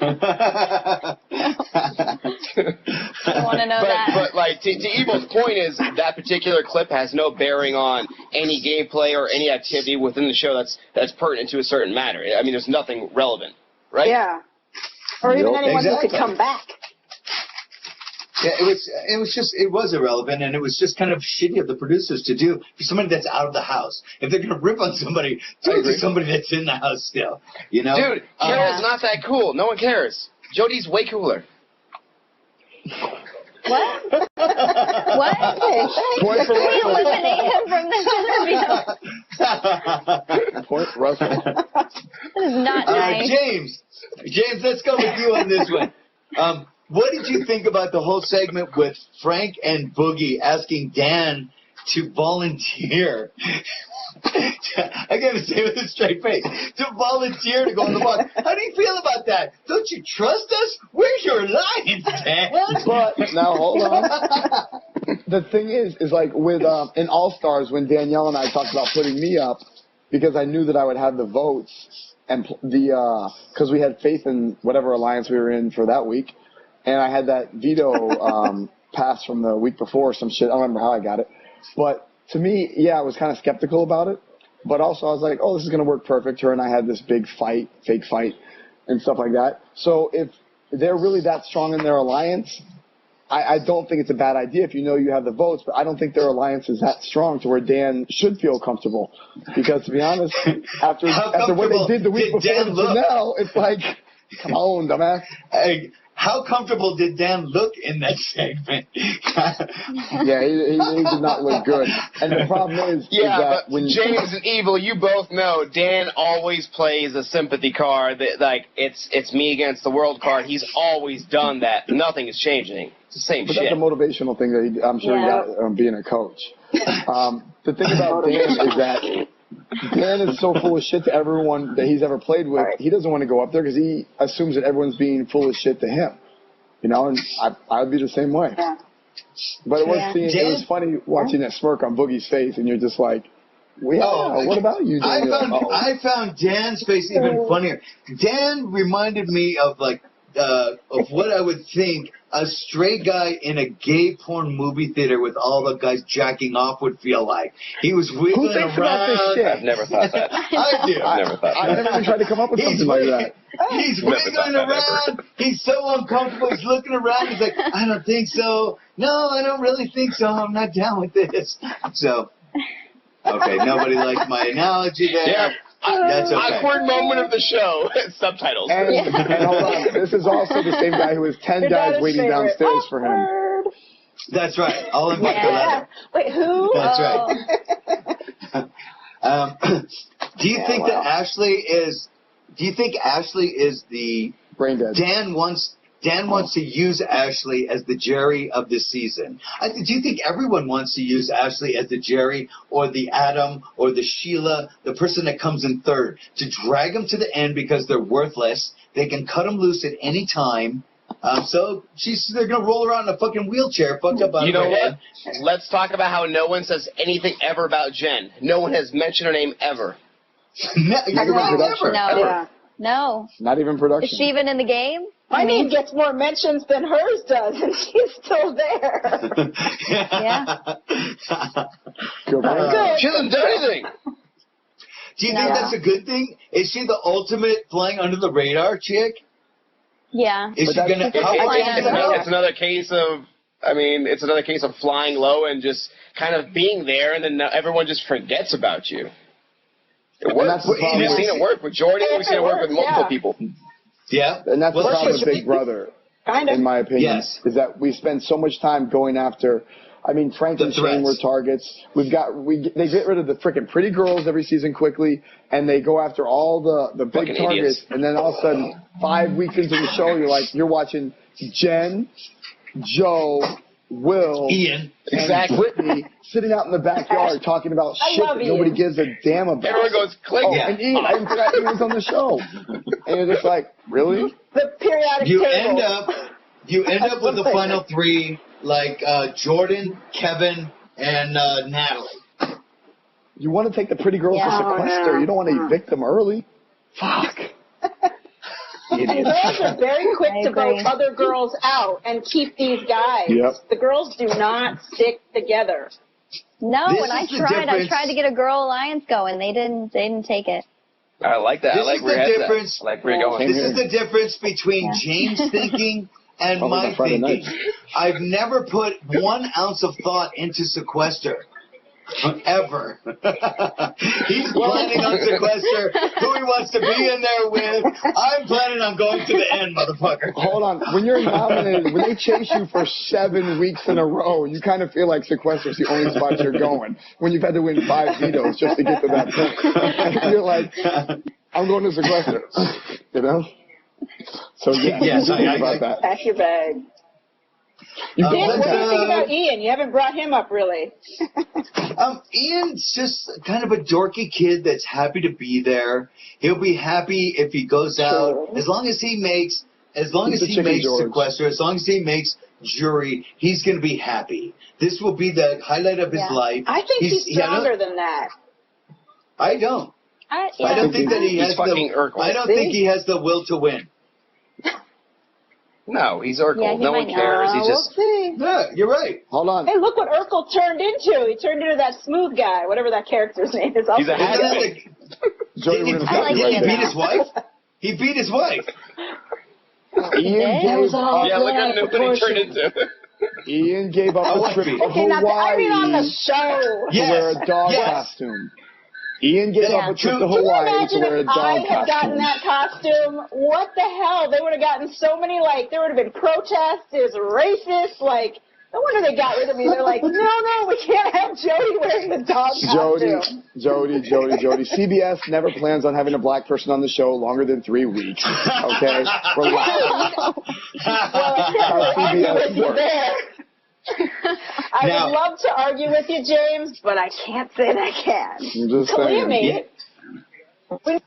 I want to know that. But like to Evil's point is that particular clip has no bearing on any gameplay or any activity within the show that's pertinent to a certain matter. I mean, there's nothing relevant, right? Yeah. Or even anyone who Exactly. could come back. Yeah, it was irrelevant, and it was just kind of shitty of the producers to do for somebody that's out of the house. If they're gonna rip on somebody, do it to somebody that's in the house still. Dude, Kara's not that cool. No one cares. Jodi's way cooler. What? What? Point for We Russell. eliminate him from this interview. Point, Russell. This is not nice. James, let's go with you on this one. What did you think about the whole segment with Frank and Boogie asking Dan to volunteer. I gotta say with a straight face, to volunteer to go on the walk. How do you feel about that? Don't you trust us? Where's your alliance, Dan? But now hold on. The thing is like with in All Stars when Danielle and I talked about putting me up because I knew that I would have the votes and because we had faith in whatever alliance we were in for that week, and I had that veto pass from the week before or some shit. I don't remember how I got it, but to me, yeah, I was kind of skeptical about it, but also I was like, oh, this is going to work perfect. Her and I had this big fight, fake fight, and stuff like that. So if they're really that strong in their alliance, I don't think it's a bad idea if you know you have the votes, but I don't think their alliance is that strong to where Dan should feel comfortable. Because to be honest, after what they did the week before to Janelle, it's like, come on, dumbass. Hey, how comfortable did Dan look in that segment? Yeah, he did not look good. And the problem is that but when James and Evil, you both know Dan always plays a sympathy card. That, like, it's me against the world card. He's always done that. Nothing is changing. It's the same But shit. that's a motivational thing that I'm sure he got being a coach. The thing about Dan is that Dan is so full of shit to everyone that he's ever played with. He doesn't want to go up there because he assumes that everyone's being full of shit to him. You know, and I would be the same way. Yeah. But it was funny watching that smirk on Boogie's face, and you're just like, what about you, Dan? I found Dan's face even funnier. Dan reminded me of of what I would think a straight guy in a gay porn movie theater with all the guys jacking off would feel like. He was wiggling around. About this shit? I've never thought that. I do. I've never thought that. I never even tried to come up with something like that. He's wiggling around. He's so uncomfortable. He's looking around. He's like, I don't think so. No, I don't really think so. I'm not down with this. So, okay, nobody liked my analogy there. Yeah. That's okay. Awkward moment of the show. Subtitles. And hold on, this is also the same guy who has 10 guys waiting downstairs for him. That's right. I'll invite the letter. Wait, who? That's right. Do you think that Ashley is? Do you think Ashley is the brain dead? Dan wants to use Ashley as the Jerry of this season. Do you think everyone wants to use Ashley as the Jerry or the Adam or the Sheila, the person that comes in third, to drag them to the end because they're worthless? They can cut them loose at any time. So they're going to roll around in a fucking wheelchair, fucked up out of her head. What? Let's talk about how no one says anything ever about Jen. No one has mentioned her name ever. No. Not even production. Is she even in the game? My name gets more mentions than hers does, and she's still there. Yeah. Good. She hasn't done anything. Do you think that's a good thing? Is she the ultimate flying under the radar chick? Yeah. Is she going to? It's another case of. I mean, it's another case of flying low and just kind of being there, and then everyone just forgets about you. It works. We've seen it work with Jodi. We've seen it work with multiple people. Yeah. And that's the problem with Big Brother, in my opinion, is that we spend so much time going after. I mean, Frank and Shane were targets. They get rid of the freaking pretty girls every season quickly, and they go after all the big fucking targets. idiots. And then all of a sudden, 5 weeks into the show, you're watching Jen, Joe, Will, Ian, and Brittany sitting out in the backyard talking about shit that nobody gives a damn about. Everyone goes, click. And Ian, I even forgot Ian was on the show. And you're just like, really? The periodic table. You end up with the final three, like Jordan, Kevin, and Natalie. You want to take the pretty girls to sequester. You don't want to evict them early. Fuck. And girls are very quick to vote other girls out and keep these guys. Yep. The girls do not stick together. No, and I tried to get a girl alliance going. They didn't take it. I like that. This is the difference. I like where you're going. This is the difference between James thinking and my thinking. I've never put 1 ounce of thought into sequester. Ever. He's planning on sequester. Who he wants to be in there with. I'm planning on going to the end, motherfucker. Hold on. When you're nominated, when they chase you for 7 weeks in a row, you kind of feel like sequester's the only spot you're going. When you've had to win 5 vetoes just to get to that point. You're like, I'm going to sequester. You know? So yeah, yes, about that. Pack your bag. You Dan, can what do you think tell. about Ian? You haven't brought him up, really. Ian's just kind of a dorky kid that's happy to be there. He'll be happy if he goes out, as long as he makes sequester, as long as he makes jury, he's going to be happy. This will be the highlight of his life. I think he's stronger than that. I don't. I don't think that he has fucking the. Urkel. I don't think he has the will to win. No, he's Urkel. Yeah, he no one might cares. We'll He's just. see. Yeah, you're right. Hold on. Hey, look what Urkel turned into. He turned into that smooth guy, whatever that character's name is. He's a Isn't that habit. Jodi, we're gonna I like stop you Did he right Ian beat there. his wife? He beat his wife. Ian gave up. Yeah, look at him what he turned into. Ian gave up Oh, a trip to Okay, not that. I mean on the Hawaii show. to wear a dog costume. Ian gave up a trip to Can you Hawaii to imagine wear a if I dog had gotten costume. that costume? What the hell? They would have gotten so many, there would have been protests. It was racist. No wonder they got rid of me. They're like, no, we can't have Jodi wearing the dog costume. Jodi. CBS never plans on having a black person on the show longer than 3 weeks. Okay? Relax. Well, How argue CBS with you works. there. I Now- would love to argue with you, James, but I can't say that I can. I'm just Believe saying. me.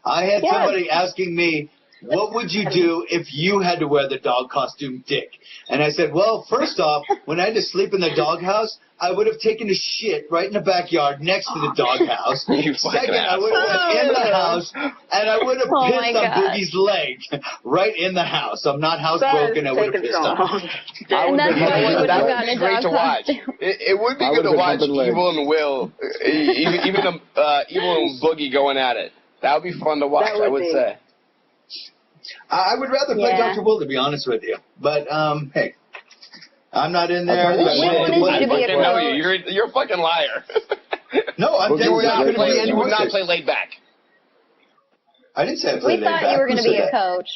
I had Yes. somebody asking me, what would you do if you had to wear the dog costume, Dick? And I said, well, first off, when I had to sleep in the doghouse, I would have taken a shit right in the backyard next to the doghouse. You fucking Second, I would have went in the house, and I would have Oh, pissed my on God. Boogie's leg right in the house. I'm not housebroken. I would have pissed on him. And that's why you would That have would gotten be a great dog to watch. costume. It would be I good to would've been watch humping legs. Evil and Will, even Evil and Boogie going at it. That would be fun to watch, That would I would be. say. I would rather play Yeah. Dr. Will, to be honest with you. But, hey, I'm not in there. We wanted you to I be a fucking know coach. you. You're a fucking liar. No, I'm Boogie dead. was I'm not gonna playing- be You any would not worse. play laid back. I didn't say I played We thought you were going to be a coach.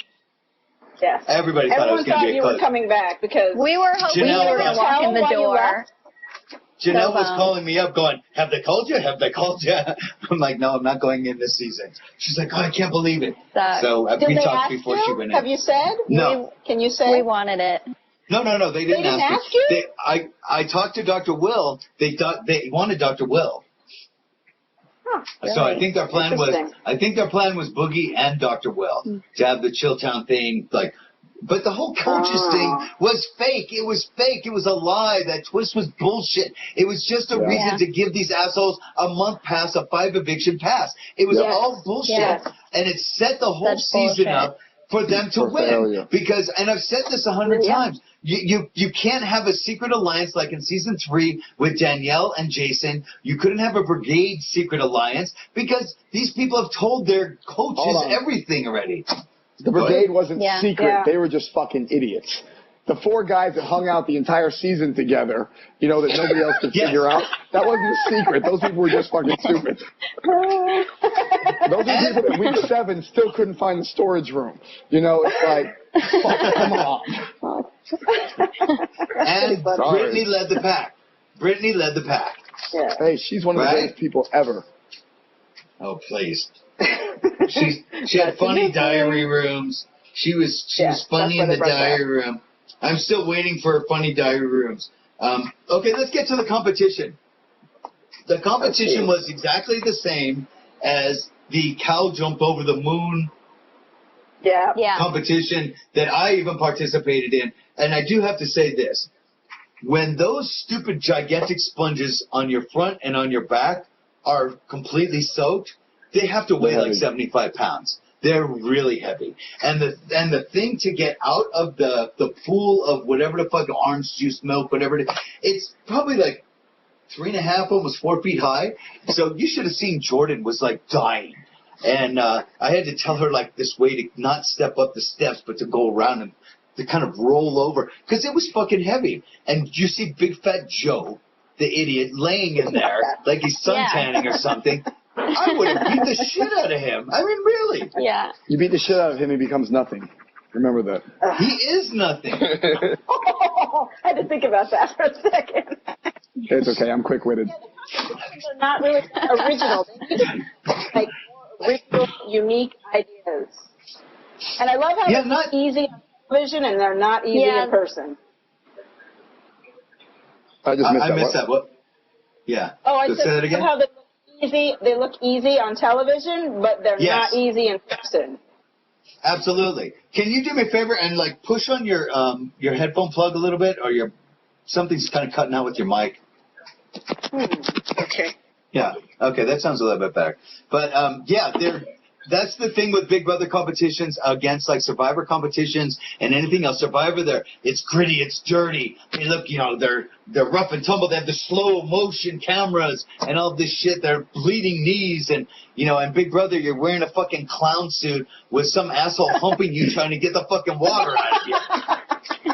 Yes. Everybody thought I was Everyone going to thought be a you were coach. coming back because We were hoping you Janelle, were going to walk in the why you door. left? Janelle So, was calling me up going, have they called you? Have they called you? I'm like, no, I'm not going in this season. She's like, oh, I can't believe it. Sucks. So Did we they talked ask before you? she went Have in. you said? No. Can you say? We wanted it. No, they didn't, didn't ask ask me. you? I talked to Dr. Will. They wanted Dr. Will. Huh, So I really? think their plan was Boogie and Dr. Will to have the Chilltown thing, but the whole coaches thing was fake. It was fake. It was a lie. That twist was bullshit. It was just a reason to give these assholes a month pass, a 5 eviction pass. It was all bullshit. Yes. And it set the whole Such season bullshit. up for them to For win. failure. Because, and I've said this 100 Yeah. times, you can't have a secret alliance like in season 3 with Danielle and Jason. You couldn't have a brigade secret alliance because these people have told their coaches Hold on. everything already. The brigade wasn't Yeah. secret. Yeah. They were just fucking idiots. The 4 guys that hung out the entire season together, that nobody else could Yes. figure out, that wasn't a secret. Those people were just fucking stupid. Those are the people that week 7 still couldn't find the storage room. It's like, fuck, come on. And Sorry. Brittany led the pack. Yeah. Hey, she's one of the Right? greatest people ever. Oh, please. She had funny diary rooms. She was funny in that's the what I brought diary room. I'm still waiting for funny diary rooms. Okay, let's get to the competition. The competition was exactly the same as the cow jump over the moon Yeah. Yeah. competition that I even participated in. And I do have to say this. When those stupid gigantic sponges on your front and on your back are completely soaked, they have to weigh like 75 pounds. They're really heavy. And the thing to get out of the pool of whatever the fuck, orange juice, milk, whatever it is, it's probably like 3.5, almost 4 feet high. So you should have seen Jordan was like dying. And I had to tell her like this way to not step up the steps, but to go around and to kind of roll over. Because it was fucking heavy. And you see Big Fat Joe, the idiot, laying in there like he's suntanning or something. I would have beat the shit out of him. I mean, really. Yeah. You beat the shit out of him, he becomes nothing. Remember that. He is nothing. I had to think about that for a second. It's okay, I'm quick-witted. They're not really original. They're just like original, unique ideas. And I love how Yeah, they're not- easy on television and they're not easy Yeah. in person. I just missed I that. missed that. What? Yeah. Oh, I So say that said again? how they look easy. They look easy on television, but they're Yes. not easy in person. Absolutely. Can you do me a favor and like push on your headphone plug a little bit, or something's kind of cutting out with your mic? Okay. Yeah. Okay, that sounds a little bit better. But yeah, that's the thing with Big Brother competitions against like Survivor competitions and anything else. Survivor, it's gritty, it's dirty. They look, they're rough and tumble. They have the slow motion cameras and all this shit. They're bleeding knees and and Big Brother, you're wearing a fucking clown suit with some asshole humping you trying to get the fucking water out of you.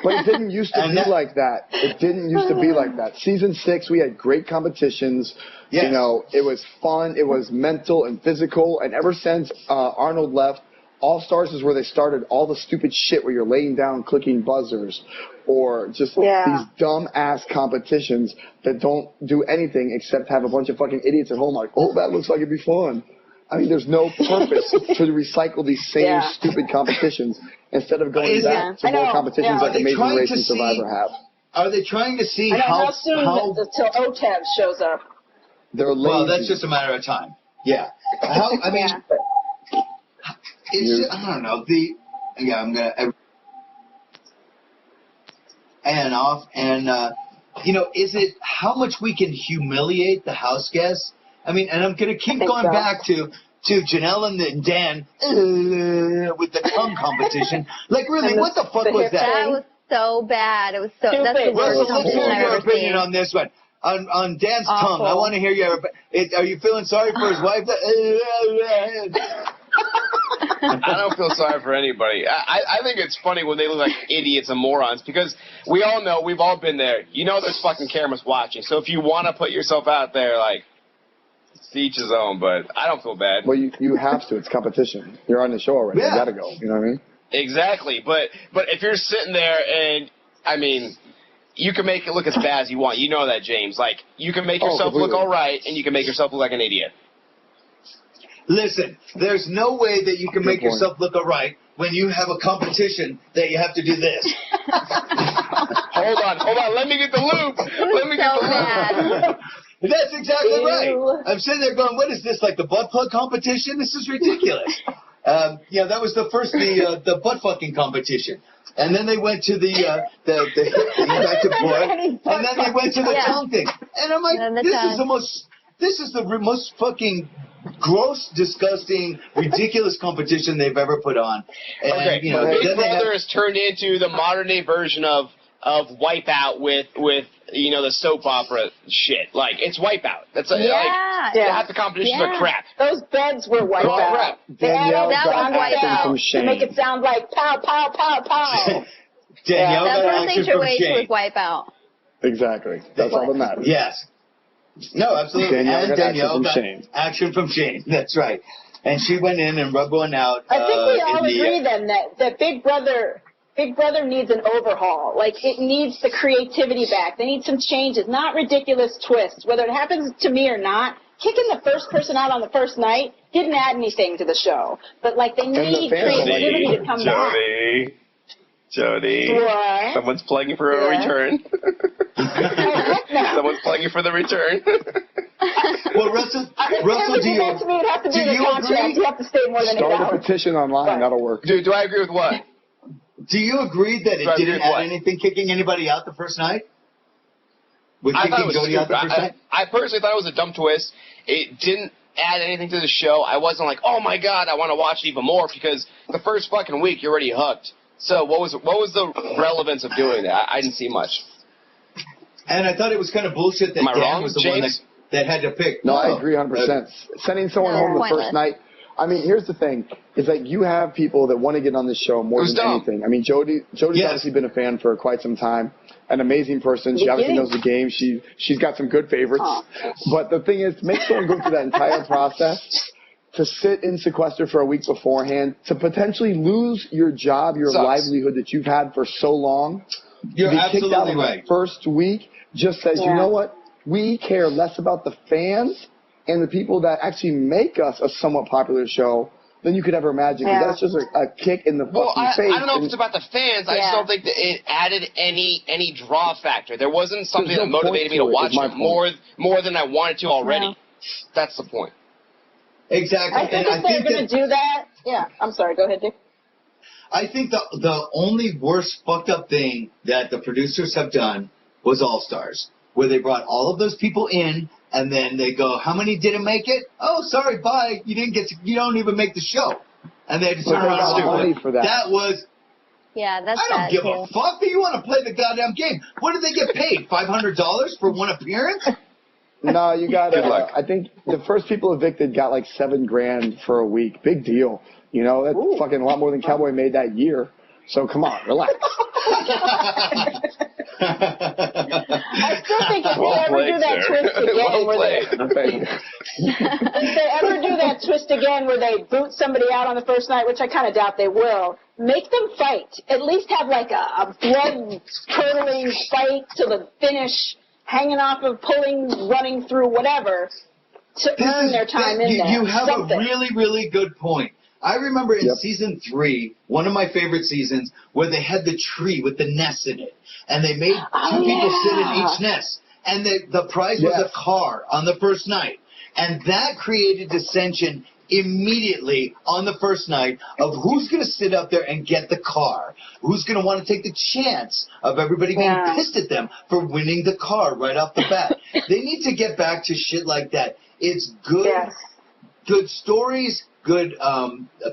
But it didn't used to be like that. It didn't used to be like that. Season 6, we had great competitions. Yes. It was fun. It was mental and physical. And ever since Arnold left, All Stars is where they started all the stupid shit where you're laying down clicking buzzers or just these dumb-ass competitions that don't do anything except have a bunch of fucking idiots at home like, oh, that looks like it'd be fun. I mean, there's no purpose to recycle these same stupid competitions instead of going back to more competitions like Amazing Race and Survivor have. Are they trying to see how soon until OTAB shows up? They're lazy. Well, that's just a matter of time. Yeah. I mean, it's just, I don't know. I'm going to... And off. And, is it how much we can humiliate the house guests? I mean, and I'm going to keep going back to Janelle and Dan with the tongue competition. Like, really, what the fuck was that? That was so bad. It was so. That's the worst Let's competition hear I've your ever opinion seen. on this one. On Dan's Awful. tongue, I want to hear your. Are you feeling sorry for his wife? I don't feel sorry for anybody. I think it's funny when they look like idiots and morons because we all know, we've all been there. There's fucking cameras watching. So if you want to put yourself out there, like, to each his own, but I don't feel bad. Well, you have to. It's competition. You're on the show already. Yeah. You got to go. You know what I mean? Exactly. But if you're sitting there and, I mean, you can make it look as bad as you want. You know that, James. Like, you can make yourself look all right, and you can make yourself look like an idiot. Listen, there's no way that you can make yourself look all right when you have a competition that you have to do this. Hold on. Let me get the loop. Let me get the loop. That's exactly right. I'm sitting there going, what is this, like the butt plug competition? This is ridiculous. That was the first, the butt fucking competition. And then they went to the back to boy, and then they went to the tongue thing. And I'm like, this is the most fucking gross, disgusting, ridiculous competition they've ever put on. And, okay, Big Brother has turned into the modern day version of Wipeout with the soap opera shit. Like, it's Wipeout. That's half the competitions are crap. Those beds were Wipeout. Danielle that got was action Wipeout. from Shane. To make it sound like pow, pow, pow, pow. Danielle got That's action from Shane. was Wipeout. Exactly. That's all that matters. Yes. No, absolutely. Danielle got action from Shane. That's right. And she went in and rubbed one out. I think we all agree then that Big Brother needs an overhaul. Like, it needs the creativity back. They need some changes, not ridiculous twists. Whether it happens to me or not, kicking the first person out on the first night didn't add anything to the show. But, like, they need creativity to come back. Jodi, what? Someone's plugging for a return. Someone's plugging for the return. Well, Russell, do you agree? You have to stay more than 8 Start a hours. petition online. That'll work. Dude, do I agree with what? Do you agree that it didn't add anything kicking anybody out the first night? With kicking Jodi out the first night? I personally thought it was a dumb twist. It didn't add anything to the show. I wasn't like, oh my god, I want to watch it even more because the first fucking week you're already hooked. So what was the relevance of doing that? I didn't see much. And I thought it was kind of bullshit that Dan was the one that had to pick. No, I agree 100%. Sending someone home the first night. I mean, here's the thing: is that you have people that want to get on this show more than anything. I mean, Jodi's obviously been a fan for quite some time. An amazing person. She obviously knows the game. She's got some good favorites. But the thing is, to make someone go through that entire process, to sit in sequester for a week beforehand, to potentially lose your job, your livelihood that you've had for so long, you're to be kicked out absolutely in right. the first week, just says, you know what? We care less about the fans and the people that actually make us a somewhat popular show than you could ever imagine. 'Cause that's just a kick in the fucking face. I don't know if it's about the fans. I just don't think that it added any draw factor. There wasn't something that motivated me to watch it more than I wanted to already. That's the point. Exactly. I think if they're going to do that, I'm sorry. Go ahead, Dick. I think the only worst fucked up thing that the producers have done was All Stars, where they brought all of those people in, and then they go, "How many didn't make it? Oh, sorry, bye. You don't even make the show." And they just money for that. That was. Yeah, that's. I don't give a fuck. Do you want to play the goddamn game? What did they get paid? $500 for one appearance? No, you got. I think the first people evicted got like $7,000 for a week. Big deal. You know, that's fucking a lot more than Cowboy made that year. So come on, relax. I still think if they ever do that twist again, if they ever do that twist again where they boot somebody out on the first night, which I kind of doubt they will, make them fight. At least have like a blood-curdling fight to the finish, hanging off of pulling, running through, whatever, to earn their time in there. You have a really, really good point. I remember in season 3, one of my favorite seasons, where they had the tree with the nest in it, and they made two people sit in each nest, and the prize was a car on the first night, and that created dissension immediately on the first night of who's going to sit up there and get the car, who's going to want to take the chance of everybody being pissed at them for winning the car right off the bat. They need to get back to shit like that. It's good, good stories, good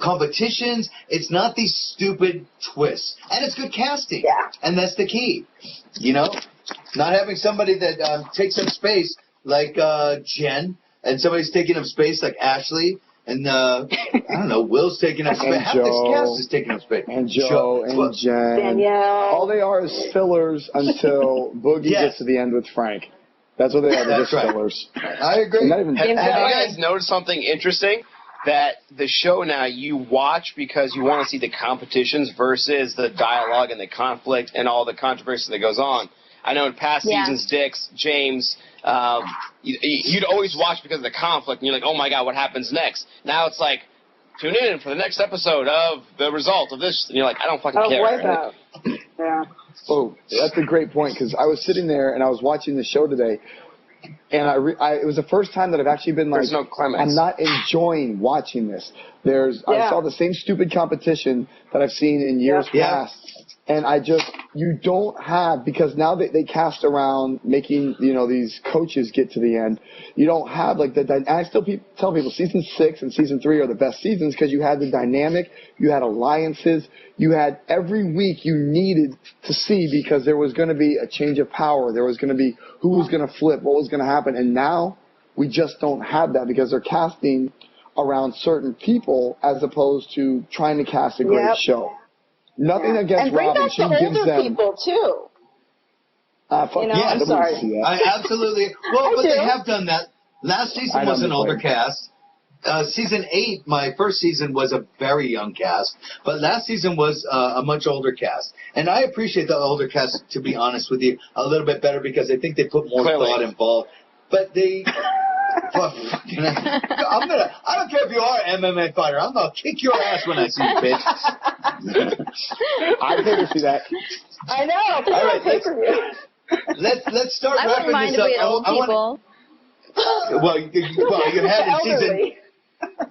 competitions. It's not these stupid twists. And it's good casting. Yeah. And that's the key. You know? Not having somebody that takes up space like Jen, and somebody's taking up space like Ashley, and I don't know, Will's taking up space. Half this cast is taking up space. And Joe and Jen. Danielle. All they are is fillers until Boogie gets to the end with Frank. That's what they are. They're just fillers. I agree. Have you guys noticed something interesting? That the show now you watch because you want to see the competitions versus the dialogue and the conflict and all the controversy that goes on. I know in past seasons, Dix, James, you'd always watch because of the conflict, and you're like, oh my God, what happens next? Now it's like, tune in for the next episode of the result of this, and you're like, I don't fucking care. Right? Yeah. Oh, that's a great point, because I was sitting there and I was watching the show today, and it was the first time that I've actually been like, There's no climax. I'm not enjoying watching this. I saw the same stupid competition that I've seen in years past. And you don't have, because now they cast around making, these coaches get to the end. You don't have like and I still tell people season 6 and season 3 are the best seasons because you had the dynamic, you had alliances, you had every week you needed to see because there was going to be a change of power. There was going to be who was going to flip, what was going to happen. And now we just don't have that because they're casting around certain people as opposed to trying to cast a great show. Nothing against Robin. She gives them people too. I'm sorry. I absolutely. Well, but they have done that. Last season was an older cast. Season 8, my first season, was a very young cast, but last season was a much older cast. And I appreciate the older cast, to be honest with you, a little bit better because I think they put more thought involved. But they. I don't care if you are an MMA fighter. I'm gonna kick your ass when I see you, bitch. I pay to see that. I know. All right, let's start wrapping this up. Well,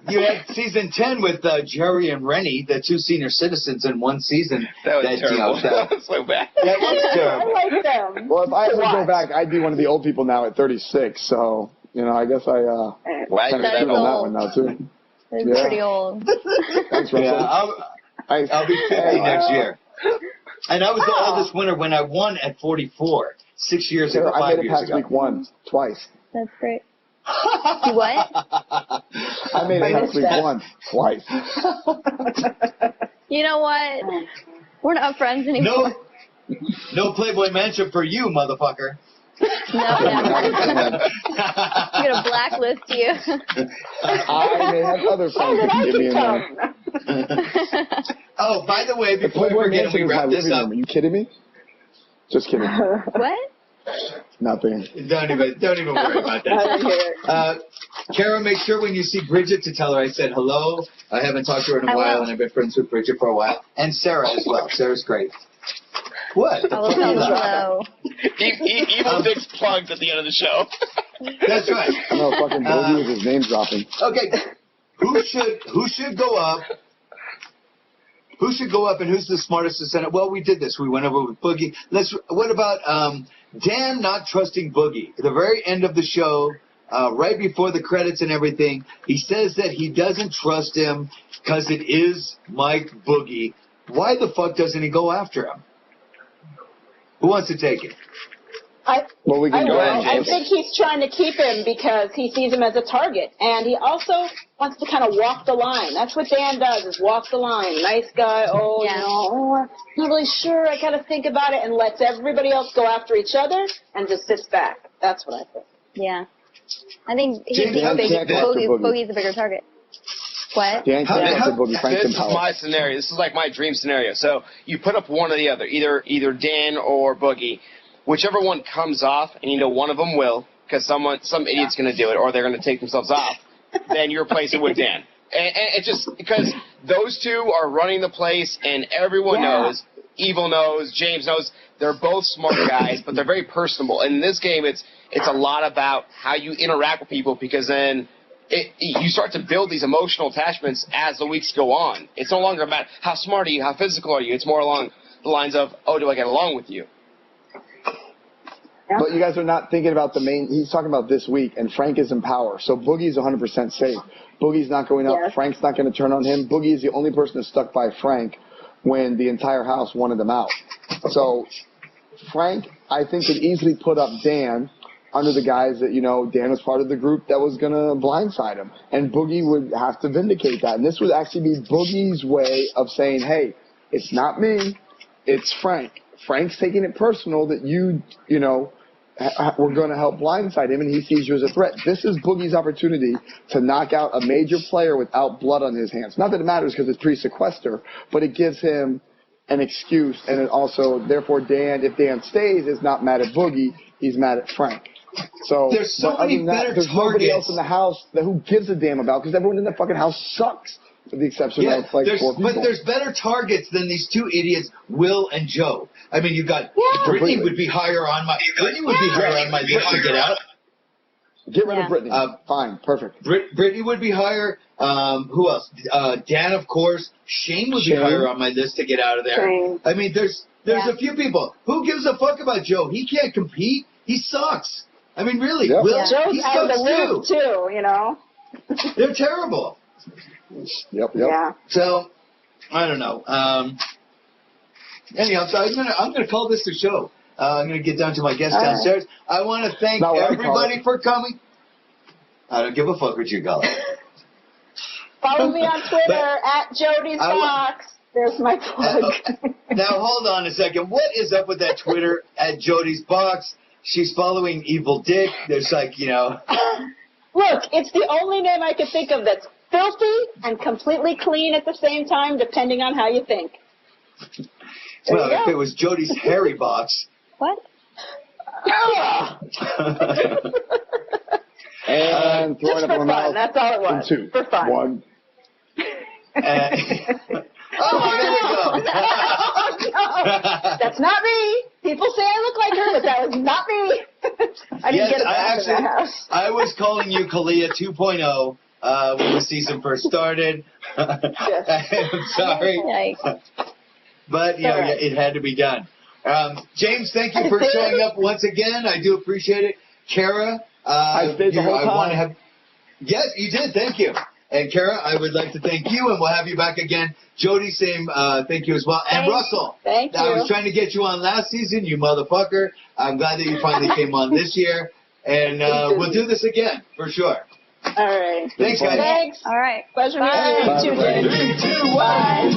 you had season 10 with Jerry and Rennie, the 2 senior citizens in one season. That was terrible. That was so bad. That was terrible. I like them. Well, if I ever go back, I'd be one of the old people now at 36. So. I guess I kind of screwed on that one now, too. It's pretty old. Thanks, Russell. Yeah, I'll be 50 next year. And I was the oldest winner when I won at 44, 6 years ago, 5 years ago. I made it past week 1 twice. That's great. You what? I made it past week 1 twice. You know what? We're not friends anymore. No Playboy Mansion for you, motherfucker. No, I'm gonna blacklist you. I may have other friends that can give me a name. Oh, by the way, before we forget, we wrap this up. Are you kidding me? Just kidding. What? Nothing. Don't even worry about that. Kara, make sure when you see Bridget to tell her I said hello. I haven't talked to her in a while, and I've been friends with Bridget for a while. And Sarah as well. Sarah's great. What? I will tell them hello. Evil Dick's plugged at the end of the show. That's right. I know fucking Boogie with his name dropping. Okay. Who should go up? Who should go up and who's the smartest to send it? Well, we did this. We went over with Boogie. What about Dan not trusting Boogie? At the very end of the show, right before the credits and everything, he says that he doesn't trust him because it is Mike Boogie. Why the fuck doesn't he go after him? Who wants to take it? I James. think he's trying to keep him because he sees him as a target. And he also wants to kind of walk the line. That's what Dan does, is walk the line. Nice guy, I'm not really sure, I got to think about it, and lets everybody else go after each other and just sits back. That's what I think. Yeah. I think Boogie's the bigger target. What? Dan Boogie, Frank This is my scenario. This is like my dream scenario. So you put up one or the other, either Dan or Boogie. Whichever one comes off, and you know one of them will, because some idiot's going to do it, or they're going to take themselves off, then you replace it with Dan. And it's just because those two are running the place, and everyone knows, Evil knows, James knows, they're both smart guys, but they're very personable. And in this game, it's a lot about how you interact with people, because then you start to build these emotional attachments as the weeks go on. It's no longer about how smart are you, how physical are you. It's more along the lines of, do I get along with you? But you guys are not thinking about the main. He's talking about this week, and Frank is in power. So Boogie's 100% safe. Boogie's not going up. Yes. Frank's not going to turn on him. Boogie is the only person that stuck by Frank when the entire house wanted him out. So Frank, I think, could easily put up Dan under the guise that, Dan was part of the group that was going to blindside him. And Boogie would have to vindicate that. And this would actually be Boogie's way of saying, hey, it's not me, it's Frank. Frank's taking it personal that we're going to help blindside him, and he sees you as a threat. This is Boogie's opportunity to knock out a major player without blood on his hands. Not that it matters because it's pre-sequester, but it gives him an excuse, and it also, therefore, if Dan stays, is not mad at Boogie, he's mad at Frank. So there's so many better there's targets. Nobody else in the house who gives a damn about, because everyone in that fucking house sucks. With the exception of four people. But there's better targets than these two idiots, Will and Joe. I mean, you got Brittany would be higher on my list to get out. Get rid of Brittany. Fine, perfect. Brittany would be higher. Who else? Dan, of course. Shane would be higher on my list to get out of there. Shane. I mean, there's a few people. Who gives a fuck about Joe? He can't compete. He sucks. I mean, really. Yep. Will, Joe's he out of sucks the loop, too. They're terrible. Yep. Yeah. So, I don't know. Anyhow, so I'm gonna call this the show. I'm gonna get down to my guests downstairs. I want to thank everybody for coming. I don't give a fuck what you call it. Follow me on Twitter at Jodi's Box. There's my plug. Now hold on a second. What is up with that Twitter at Jodi's Box? She's following Evil Dick. There's Look, it's the only name I could think of that's filthy and completely clean at the same time, depending on how you think. Well, if it was Jodi's hairy box. What? And throw it up in my mouth. That's all it was. In 2. For fun. 1. There we go. No, that's not me. People say I look like her, but that was not me. I didn't get it back in that house. I was calling you Kalia 2.0 when the season first started. I'm sorry. But, it had to be done. James, thank you for showing up once again. I do appreciate it. Kara, I stayed the whole time. Yes, you did. Thank you. And Kara, I would like to thank you, and we'll have you back again. Jodi, same thank you as well. And Russell, thank you. I was trying to get you on last season, you motherfucker. I'm glad that you finally came on this year. And we'll do this again, for sure. All right. Thanks, guys. Thanks. All right. Pleasure meeting you. 3, 2, 1. Bye.